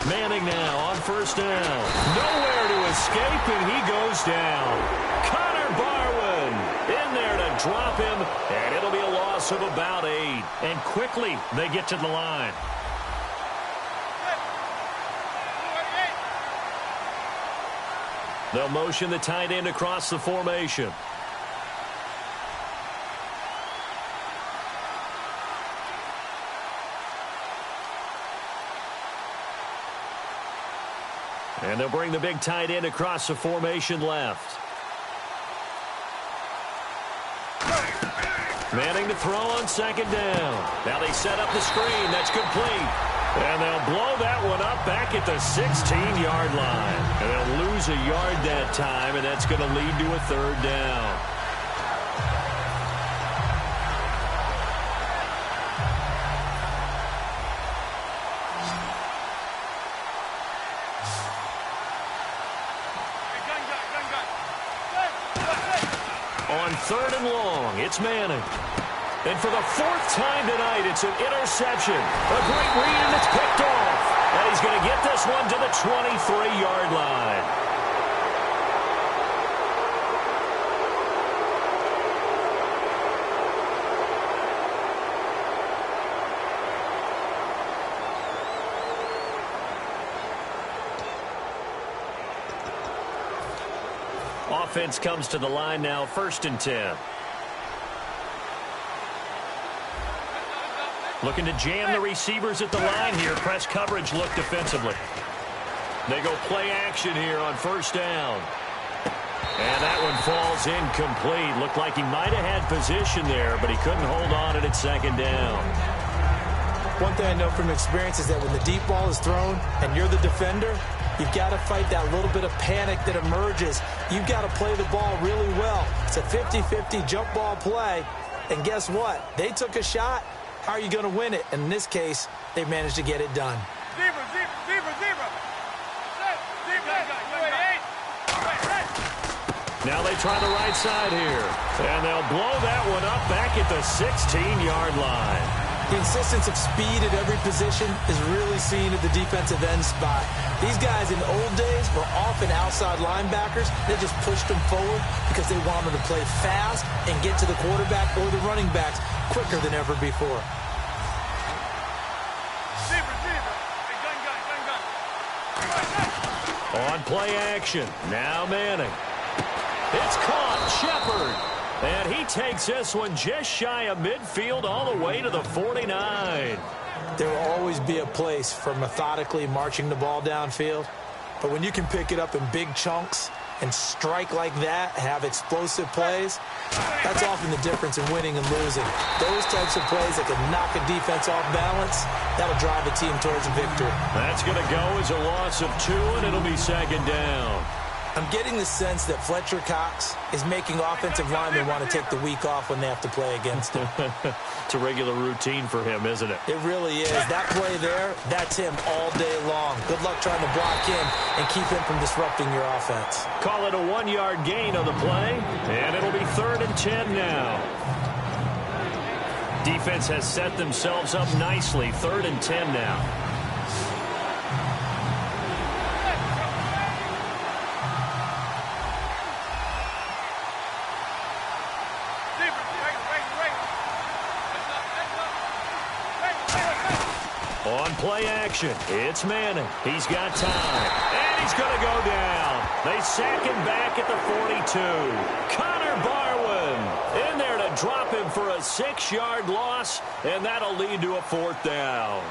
Manning now on first down. Nowhere to escape, and he goes down. Connor Barwin in there to drop him, and it'll be a loss of about 8. And quickly, they get to the line. They'll motion the tight end across the formation. And they'll bring the big tight end across the formation left. Manning to throw on second down. Now they set up the screen. That's complete. And they'll blow that one up back at the 16-yard line. And they'll lose a yard that time, and that's going to lead to a third down. On third and long, it's Manning. And for the 4th time tonight, it's an interception. A great read, and it's picked off. And he's going to get this one to the 23-yard line. Offense comes to the line now, 1st and 10. Looking to jam the receivers at the line here. Press coverage look defensively. They go play action here on 1st down. And that one falls incomplete. Looked like he might have had position there, but he couldn't hold on at 2nd down. One thing I know from experience is that when the deep ball is thrown and you're the defender, you've got to fight that little bit of panic that emerges. You've got to play the ball really well. It's a 50-50 jump ball play. And guess what? They took a shot. How are you going to win it? And in this case, they managed to get it done. Zebra. Now they try the right side here. And they'll blow that one up back at the 16-yard line. The insistence of speed at every position is really seen at the defensive end spot. These guys in the old days were often outside linebackers. They just pushed them forward because they wanted to play fast and get to the quarterback or the running backs quicker than ever before. Zebra. Hey, gun. On play action. Now Manning. It's caught. Shepard. And he takes this one just shy of midfield all the way to the 49. There will always be a place for methodically marching the ball downfield. But when you can pick it up in big chunks and strike like that, have explosive plays, that's often the difference in winning and losing. Those types of plays that can knock a defense off balance, that'll drive a team towards a victory. That's going to go as a loss of 2, and it'll be 2nd down. I'm getting the sense that Fletcher Cox is making offensive linemen want to take the week off when they have to play against him. It's a regular routine for him, isn't it? It really is. That play there, that's him all day long. Good luck trying to block him and keep him from disrupting your offense. Call it a 1-yard gain on the play, and it'll be 3rd and 10 now. Defense has set themselves up nicely. 3rd and 10 now. On play action, it's Manning. He's got time, and he's going to go down. They sack him back at the 42. Connor Barwin in there to drop him for a 6-yard loss, and that'll lead to a 4th down.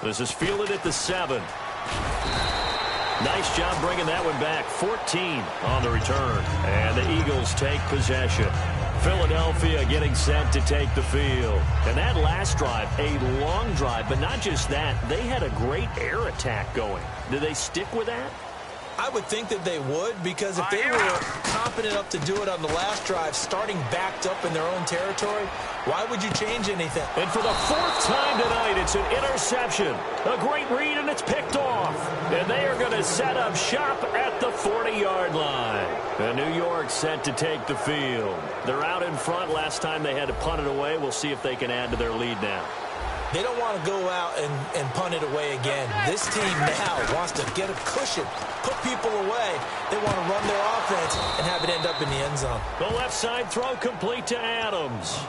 This is fielded at the 7. Nice job bringing that one back. 14 on the return. And the Eagles take possession. Philadelphia getting set to take the field. And that last drive, a long drive, but not just that. They had a great air attack going. Do they stick with that? I would think that they would, because if they were confident enough to do it on the last drive, starting backed up in their own territory, why would you change anything? And for the 4th time tonight, it's an interception. A great read, and it's picked off. And they are going to set up shop at the 40-yard line. And New York set to take the field. They're out in front. Last time they had to punt it away. We'll see if they can add to their lead now. They don't want to go out and punt it away again. This team now wants to get a cushion, put people away. They want to run their offense and have it end up in the end zone. The left side throw complete to Adams.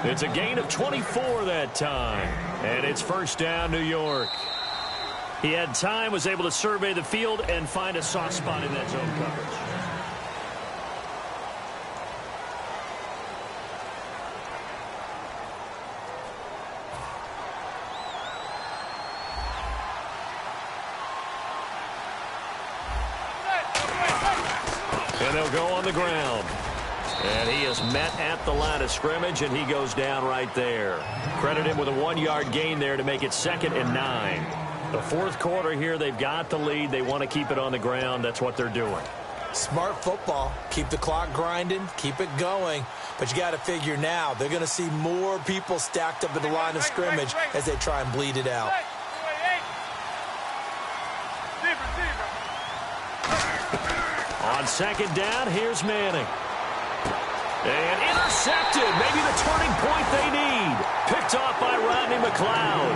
It's a gain of 24 that time. And it's 1st down, New York. He had time, was able to survey the field and find a soft spot in that zone coverage. And they'll go on the ground. And he is met at the line of scrimmage, and he goes down right there. Credit him with a 1-yard gain there to make it 2nd and 9. The 4th quarter here, they've got the lead. They want to keep it on the ground. That's what they're doing. Smart football. Keep the clock grinding. Keep it going. But you got to figure now, they're going to see more people stacked up at the line of scrimmage as they try and bleed it out. On 2nd down, here's Manning. And intercepted. Maybe the turning point they need. Picked off by Rodney McLeod.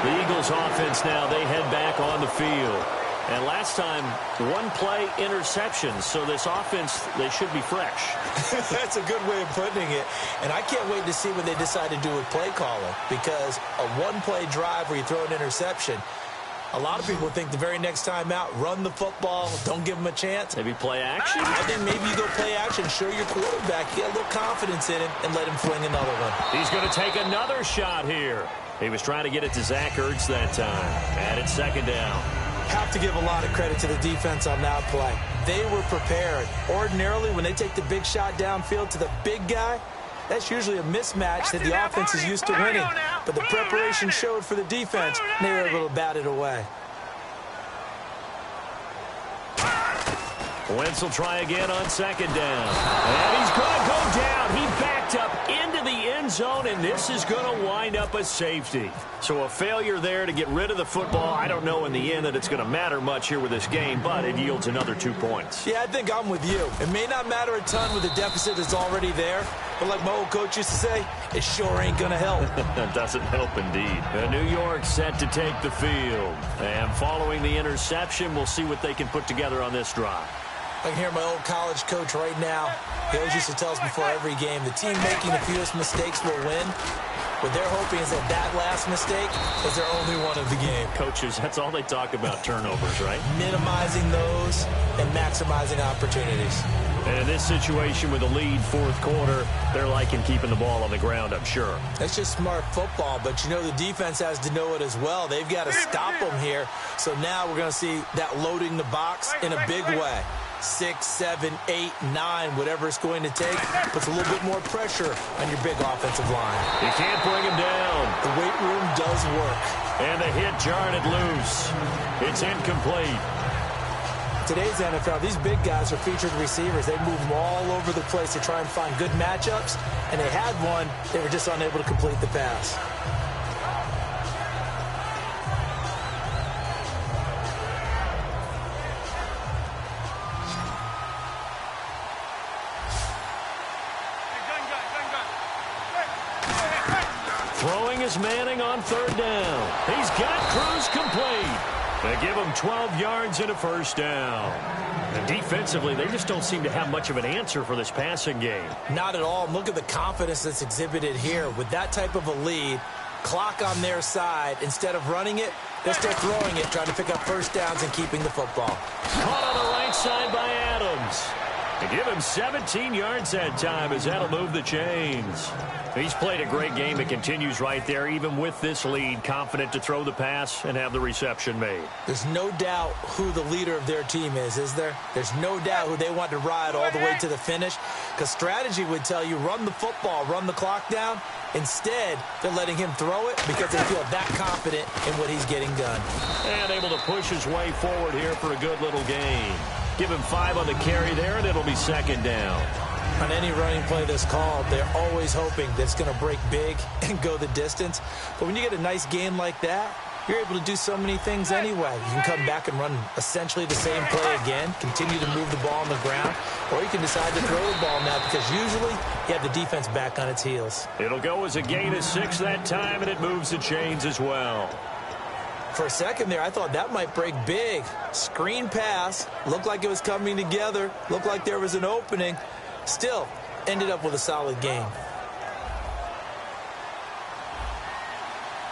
The Eagles offense now, they head back on the field. And last time, one-play interception. So this offense, they should be fresh. That's a good way of putting it. And I can't wait to see what they decide to do with play calling, because a one-play drive where you throw an interception, a lot of people think the very next time out, run the football, don't give them a chance. Maybe play action? I think maybe you go play action, show your quarterback, get a little confidence in him, and let him fling another one. He's going to take another shot here. He was trying to get it to Zach Ertz that time. And it's second down. Have to give a lot of credit to the defense on that play. They were prepared. Ordinarily, when they take the big shot downfield to the big guy, that's usually a mismatch that the offense is used to winning. But the preparation showed for the defense, and they were able to bat it away. Wentz will try again on second down. And he's going to go down. He backed up into the end zone, and this is going to wind up a safety. So a failure there to get rid of the football. I don't know in the end that it's going to matter much here with this game, but it yields another 2 points. Yeah, I think I'm with you. It may not matter a ton with the deficit that's already there, but like my old coach used to say, it sure ain't going to help. That doesn't help indeed. New York set to take the field. And following the interception, we'll see what they can put together on this drive. I can hear my old college coach right now. He always used to tell us before every game, the team making the fewest mistakes will win. What they're hoping is that last mistake is their only one of the game. Coaches, that's all they talk about, turnovers, right? Minimizing those and maximizing opportunities. And in this situation with a lead fourth quarter, they're liking keeping the ball on the ground, I'm sure. That's just smart football, but you know the defense has to know it as well. They've got to stop them here. So now we're going to see that loading the box in a big way. 6, 7, 8, 9, whatever it's going to take, puts a little bit more pressure on your big offensive line. You can't bring him down. The weight room does work. And the hit jarred it loose. It's incomplete. Today's NFL, these big guys are featured receivers. They move them all over the place to try and find good matchups, and they had one. They were just unable to complete the pass. Throwing is Manning on third down. He's got Cruz complete. They give him 12 yards and a first down. And defensively, they just don't seem to have much of an answer for this passing game. Not at all. Look at the confidence that's exhibited here. With that type of a lead, clock on their side, instead of running it, they'll start throwing it, trying to pick up first downs and keeping the football. Caught on the right side by Adams. They give him 17 yards that time as that'll move the chains. He's played a great game. It continues right there, even with this lead, confident to throw the pass and have the reception made. There's no doubt who the leader of their team is there? There's no doubt who they want to ride all the way to the finish, because strategy would tell you run the football, run the clock down. Instead, they're letting him throw it because they feel that confident in what he's getting done. And able to push his way forward here for a good little gain. Give him 5 on the carry there, and it'll be second down. On any running play that's called, they're always hoping that it's going to break big and go the distance. But when you get a nice gain like that, you're able to do so many things anyway. You can come back and run essentially the same play again, continue to move the ball on the ground, or you can decide to throw the ball now because usually you have the defense back on its heels. It'll go as a gain of 6 that time, and it moves the chains as well. For a second there, I thought that might break big. Screen pass, looked like it was coming together, looked like there was an opening. Still, ended up with a solid game.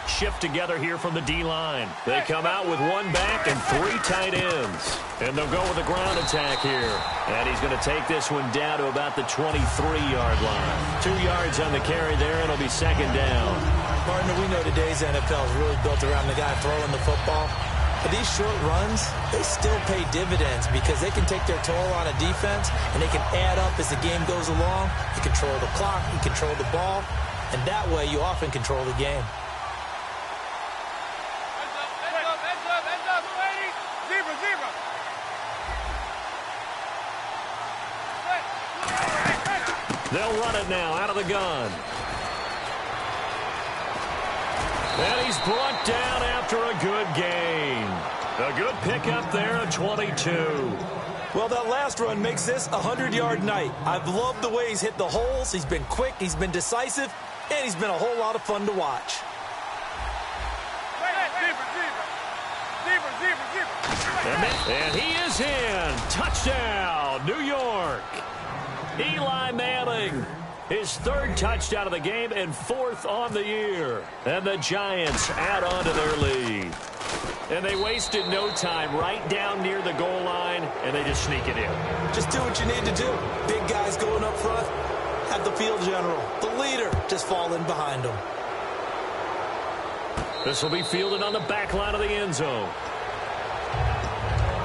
Shift together here from the D-line. They come out with 1 back and 3 tight ends. And they'll go with a ground attack here. And he's going to take this one down to about the 23-yard line. 2 yards on the carry there, and it'll be second down. Partner, we know today's NFL is really built around the guy throwing the football. But these short runs, they still pay dividends because they can take their toll on a defense, and they can add up as the game goes along. You control the clock, you control the ball, and that way you often control the game. They'll run it now out of the gun. And he's brought down after a good gain. A good pickup there at 22. Well, that last run makes this a 100-yard night. I've loved the way he's hit the holes. He's been quick, he's been decisive, and he's been a whole lot of fun to watch. And he is in. Touchdown, New York. Eli Manning, his third touchdown of the game and fourth on the year. And the Giants add on to their lead. And they wasted no time right down near the goal line, and they just sneak it in. Just do what you need to do. Big guys going up front. Have the field general, the leader, just fall in behind them. This will be fielded on the back line of the end zone.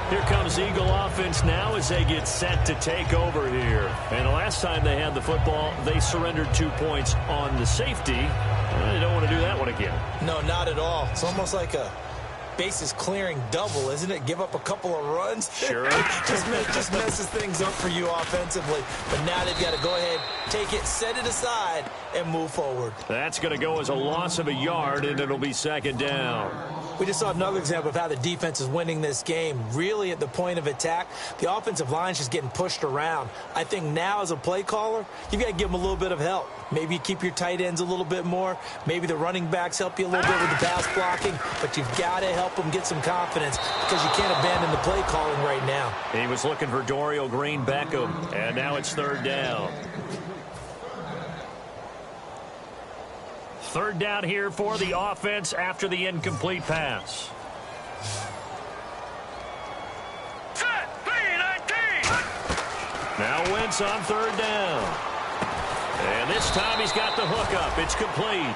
Here comes Eagle offense now as they get set to take over here. And the last time they had the football, they surrendered 2 points on the safety. They don't want to do that one again. No, not at all. It's almost like a bases clearing double, isn't it? Give up a couple of runs. Sure. just messes things up for you offensively. But now they've got to go ahead, take it, set it aside, and move forward. That's going to go as a loss of a yard, and it'll be second down. We just saw another example of how the defense is winning this game. Really at the point of attack, the offensive line's just getting pushed around. I think now as a play caller, you've got to give them a little bit of help. Maybe you keep your tight ends a little bit more. Maybe the running backs help you a little bit with the pass blocking. But you've got to help them get some confidence because you can't abandon the play calling right now. He was looking for Dorial Green-Beckham, and now it's third down. Third down here for the offense after the incomplete pass. Set, 3-19. Now Wentz on third down. And this time he's got the hook up. It's complete.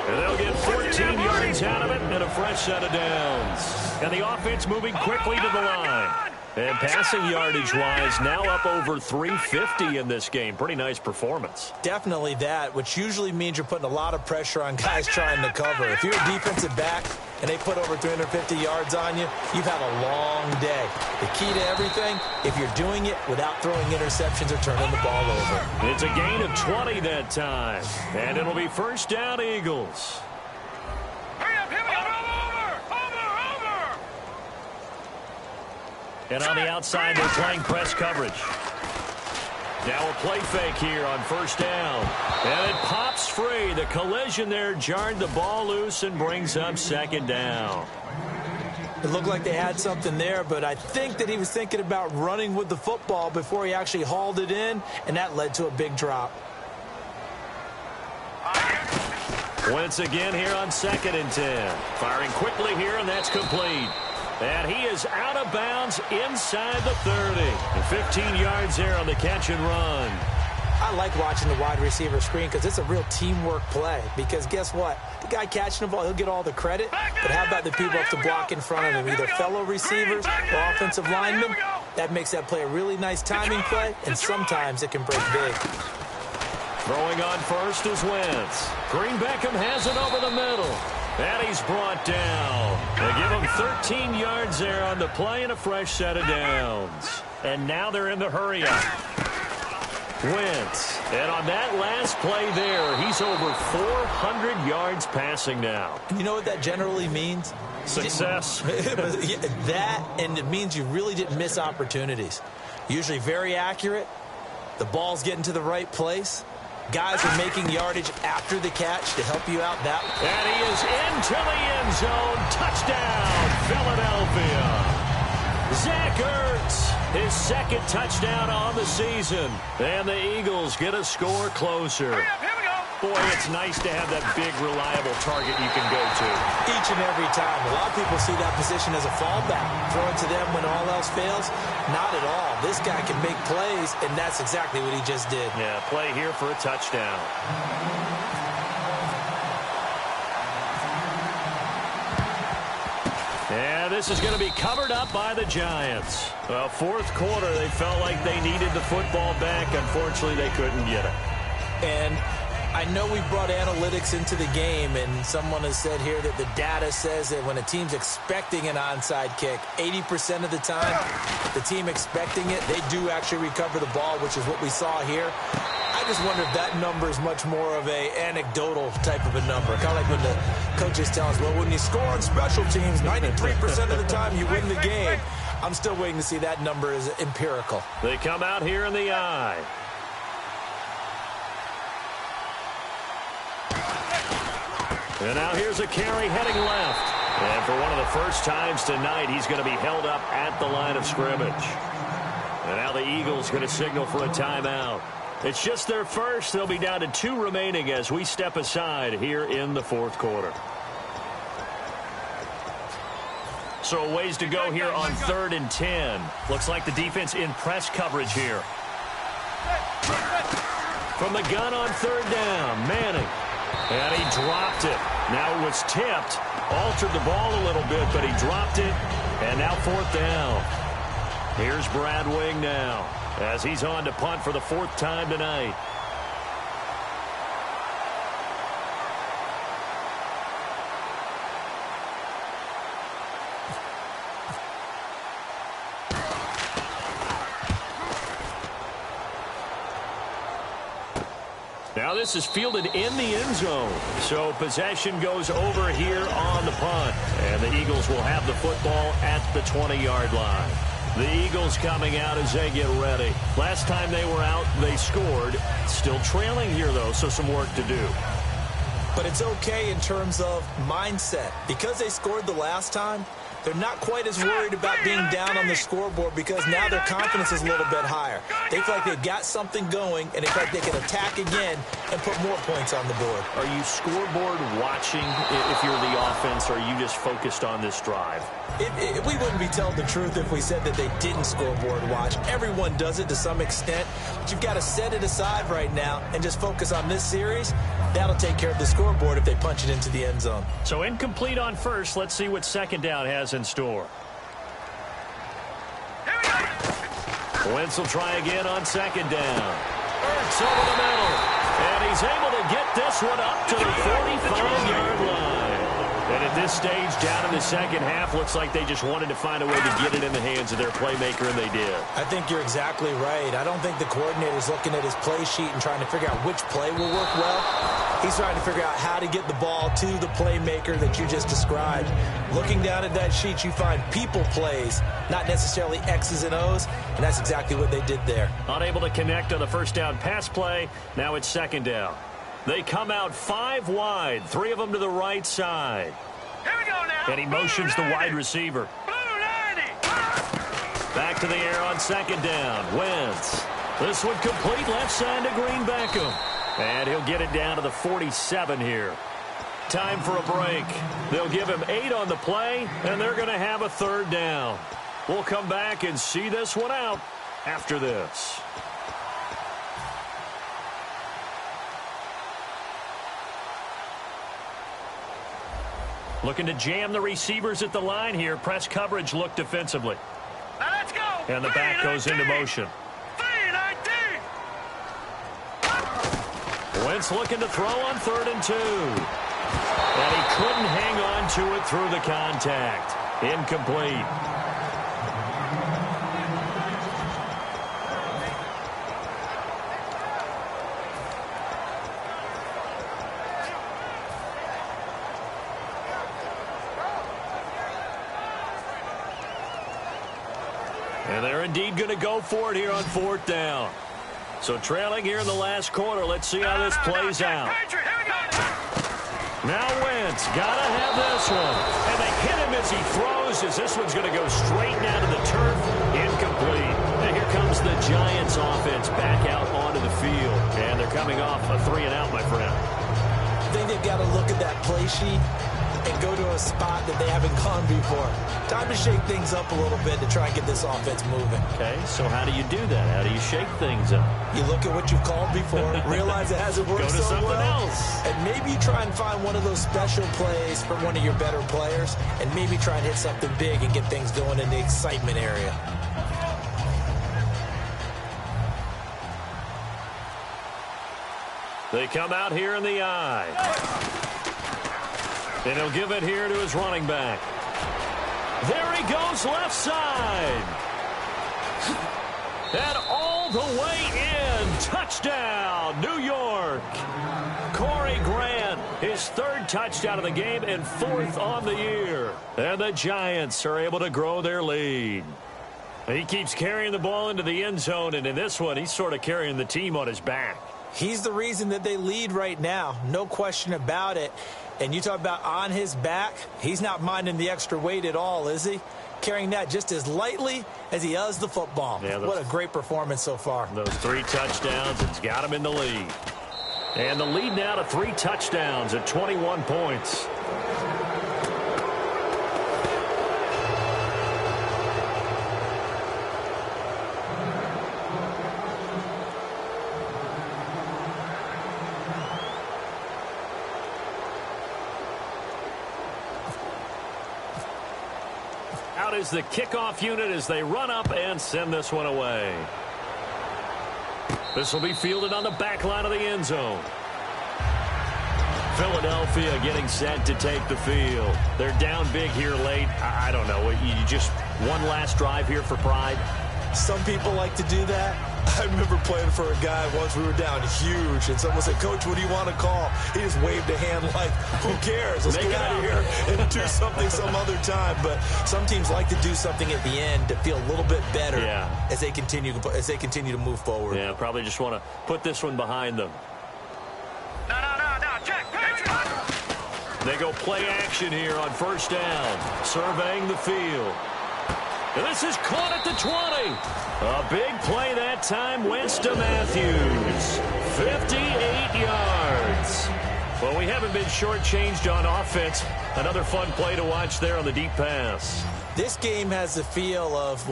And they'll get 14 yards out of it and a fresh set of downs. And the offense moving quickly to the line. And passing yardage-wise, now up over 350 in this game. Pretty nice performance. Definitely that, which usually means you're putting a lot of pressure on guys trying to cover. If you're a defensive back and they put over 350 yards on you, you've had a long day. The key to everything, if you're doing it without throwing interceptions or turning the ball over. It's a gain of 20 that time. And it'll be first down, Eagles. And on the outside, they're playing press coverage. Now a play fake here on first down. And it pops free. The collision there jarred the ball loose and brings up second down. It looked like they had something there, but I think that he was thinking about running with the football before he actually hauled it in, and that led to a big drop. Wentz again here on 2nd and 10. Firing quickly here, and that's complete. And he is out of bounds inside the 30. And 15 yards there on the catch and run. I like watching the wide receiver screen because it's a real teamwork play. Because guess what? The guy catching the ball, he'll get all the credit. But how about the people up to block in front of him? Either fellow receivers or offensive linemen. That makes that play a really nice timing play. And sometimes it can break big. Throwing on first is Wentz. Green-Beckham has it over the middle. And he's brought down. They give him 13 yards there on the play and a fresh set of downs. And now they're in the hurry up. Wentz. And on that last play there, he's over 400 yards passing now. You know what that generally means? Success. That, and it means you really didn't miss opportunities. Usually very accurate. The ball's getting to the right place. Guys are making yardage after the catch to help you out that way. And he is into the end zone. Touchdown, Philadelphia. Zach Ertz, his second touchdown on the season. And the Eagles get a score closer. Here we go. Boy, it's nice to have that big, reliable target you can go to. Each and every time. A lot of people see that position as a fallback. Throw it to them when all else fails. Not at all. This guy can make plays, and that's exactly what he just did. Yeah, play here for a touchdown. And this is going to be covered up by the Giants. Well, fourth quarter, they felt like they needed the football back. Unfortunately, they couldn't get it. And I know we brought analytics into the game, and someone has said here that the data says that when a team's expecting an onside kick, 80% of the time, the team expecting it, they do actually recover the ball, which is what we saw here. I just wonder if that number is much more of a anecdotal type of a number. Kind of like when the coaches tell us, well, when you score on special teams, 93% of the time you win the game. I'm still waiting to see that number is empirical. They come out here in the eye. And now here's a carry heading left. And for one of the first times tonight, he's going to be held up at the line of scrimmage. And now the Eagles going to signal for a timeout. It's just their first. They'll be down to 2 remaining as we step aside here in the fourth quarter. So a ways to go here on 3rd and 10. Looks like the defense in press coverage here. From the gun on 3rd down, Manning. And he dropped it. Now it was tipped. Altered the ball a little bit, but he dropped it. And now 4th down. Here's Brad Wing now as he's on to punt for the 4th time tonight. Now this is fielded in the end zone. So possession goes over here on the punt. And the Eagles will have the football at the 20-yard line. The Eagles coming out as they get ready. Last time they were out, they scored. Still trailing here, though, so some work to do. But it's okay in terms of mindset. Because they scored the last time, they're not quite as worried about being down on the scoreboard because now their confidence is a little bit higher. They feel like they've got something going, and they feel like they can attack again and put more points on the board. Are you scoreboard watching if you're the offense, or are you just focused on this drive? We wouldn't be telling the truth if we said that they didn't scoreboard watch. Everyone does it to some extent, but you've got to set it aside right now and just focus on this series. That'll take care of the scoreboard if they punch it into the end zone. So incomplete on first. Let's see what 2nd down has in store. Wentz will try again on 2nd down. Ertz over the middle. And he's able to get this one up to the 45-yard line. And at this stage, down in the second half, looks like they just wanted to find a way to get it in the hands of their playmaker, and they did. I think you're exactly right. I don't think the coordinator's looking at his play sheet and trying to figure out which play will work well. He's trying to figure out how to get the ball to the playmaker that you just described. Looking down at that sheet, you find people plays, not necessarily X's and O's, and that's exactly what they did there. Unable to connect on the first down pass play. Now it's 2nd down. They come out 5 wide, 3 of them to the right side. Here we go now. And he motions the wide receiver. Back to the air on 2nd down. Wentz. This one complete left side to Green Beckham. And he'll get it down to the 47 here. Time for a break. They'll give him 8 on the play, and they're going to have a 3rd down. We'll come back and see this one out after this. Looking to jam the receivers at the line here. Press coverage look defensively. Now let's go. And the back goes into motion. Wentz looking to throw on 3rd and 2. And he couldn't hang on to it through the contact. Incomplete. And they're indeed going to go for it here on 4th down. So trailing here in the last quarter. Let's see how this plays out. Now Wentz got to have this one. And they hit him as he throws, as this one's going to go straight down to the turf. Incomplete. And here comes the Giants offense back out onto the field. And they're coming off a 3-and-out, my friend. I think they've got to look at that play sheet and go to a spot that they haven't gone before. Time to shake things up a little bit to try and get this offense moving. Okay, so how do you do that? How do you shake things up? You look at what you've called before, realize it hasn't worked Go to so something well, else. and maybe you try and find one of those special plays for one of your better players, and maybe try and hit something big and get things going in the excitement area. They come out here in the eye. And he'll give it here to his running back. There he goes, left side. And all the way in. Touchdown, New York. Corey Grant, his 3rd touchdown of the game and 4th on the year. And the Giants are able to grow their lead. He keeps carrying the ball into the end zone, and in this one, he's sort of carrying the team on his back. He's the reason that they lead right now, no question about it. And you talk about on his back, he's not minding the extra weight at all, is he? Carrying that just as lightly as he does the football. Yeah, what a great performance so far. Those 3 touchdowns, it's got him in the lead. And the lead now to 3 touchdowns at 21 points. Out is the kickoff unit as they run up and send this one away. This will be fielded on the back line of the end zone. Philadelphia getting set to take the field. They're down big here late. I don't know. You just one last drive here for pride? Some people like to do that. I remember playing for a guy once. We were down huge, and someone said, "Coach, what do you want to call?" He just waved a hand like, who cares? Let's get out of here and do something some other time. But some teams like to do something at the end to feel a little bit better as they continue to move forward. Yeah, probably just want to put this one behind them. No, check, They go play action here on first down, surveying the field. And this is caught at the 20. A big play that time. Wentz to Matthews. 58 yards. Well, we haven't been shortchanged on offense. Another fun play to watch there on the deep pass. This game has the feel of,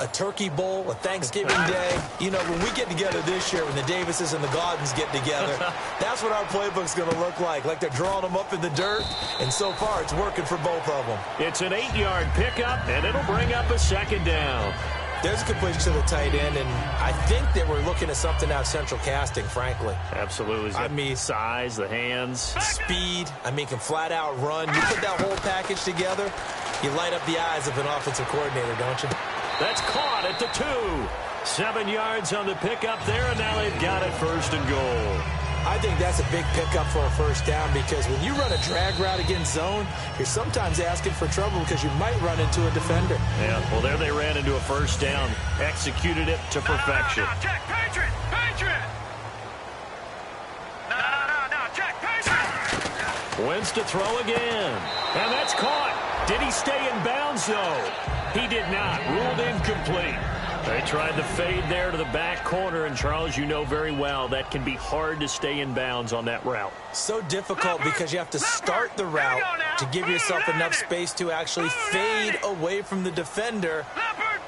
a turkey bowl, a Thanksgiving day. You know, when we get together this year, when the Davises and the Gaudens get together, that's what our playbook's going to look like. Like they're drawing them up in the dirt, and so far it's working for both of them. It's an 8-yard pickup, and it'll bring up a second down. There's a completion to the tight end, and I think that we're looking at something out of Central Casting, frankly. Absolutely. I mean, size, the hands. Speed. I mean, can flat out run. You put that whole package together, you light up the eyes of an offensive coordinator, don't you? That's caught at the 2. 7 yards on the pickup there, and now they've got it first and goal. I think that's a big pickup for a first down because when you run a drag route against zone, you're sometimes asking for trouble because you might run into a defender. Yeah, well, there they ran into a first down, executed it to perfection. Check, Patriot! No, check, Patriot! Wentz to throw again, and that's caught. Did he stay in bounds, though? He did not. Ruled incomplete. They tried to fade there to the back corner, and Charles, you know very well that can be hard to stay in bounds on that route. So difficult because you have to start the route to give yourself enough space to actually fade away from the defender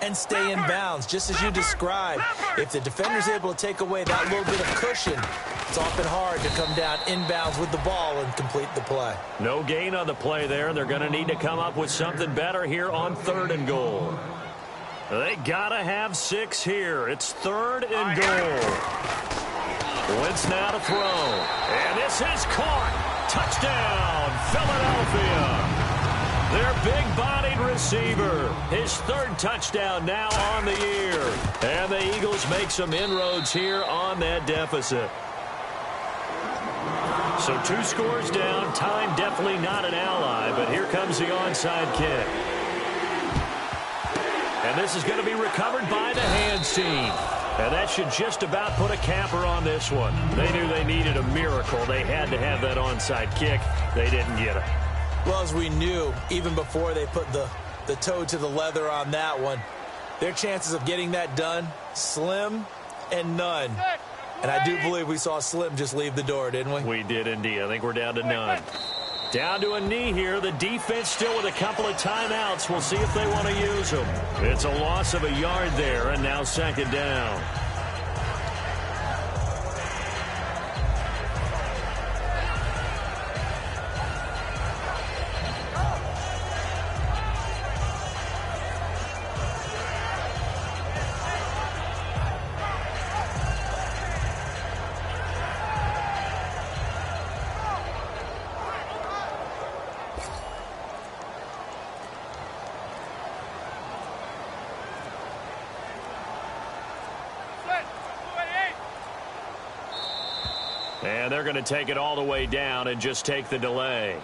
and stay in bounds, just as you described. If the defender's able to take away that little bit of cushion, it's often hard to come down inbounds with the ball and complete the play. No gain on the play there. They're going to need to come up with something better here on 3rd and goal. They gotta have 6 here. It's 3rd and goal. Wentz now to throw. And this is caught. Touchdown, Philadelphia. Their big-bodied receiver. His 3rd touchdown now on the year. And the Eagles make some inroads here on that deficit. So 2 scores down. Time definitely not an ally, but here comes the onside kick. And this is going to be recovered by the hands team. And that should just about put a capper on this one. They knew they needed a miracle. They had to have that onside kick. They didn't get it. Well, as we knew, even before they put the toe to the leather on that one, their chances of getting that done, slim and none. And I do believe we saw Slim just leave the door, didn't we? We did indeed. I think we're down to none. Down to a knee here. The defense still with a couple of timeouts. We'll see if they want to use them. It's a loss of a yard there, and now 2nd down. And they're going to take it all the way down and just take the delay.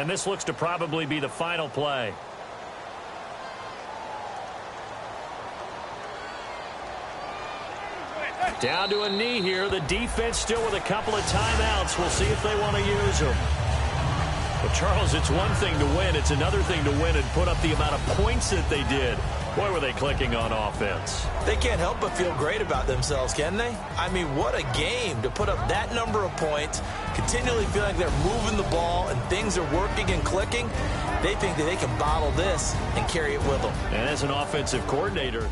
And this looks to probably be the final play. Down to a knee here. The defense still with a couple of timeouts. We'll see if they want to use them. But, Charles, it's one thing to win. It's another thing to win and put up the amount of points that they did. Boy, were they clicking on offense. They can't help but feel great about themselves, can they? I mean, what a game to put up that number of points, continually feeling like they're moving the ball and things are working and clicking. They think that they can bottle this and carry it with them. And as an offensive coordinator,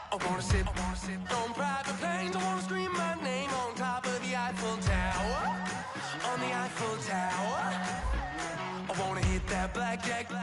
I wanna sit on private planes. I wanna scream my name on top of the Eiffel Tower. On the Eiffel Tower. I wanna hit that blackjack.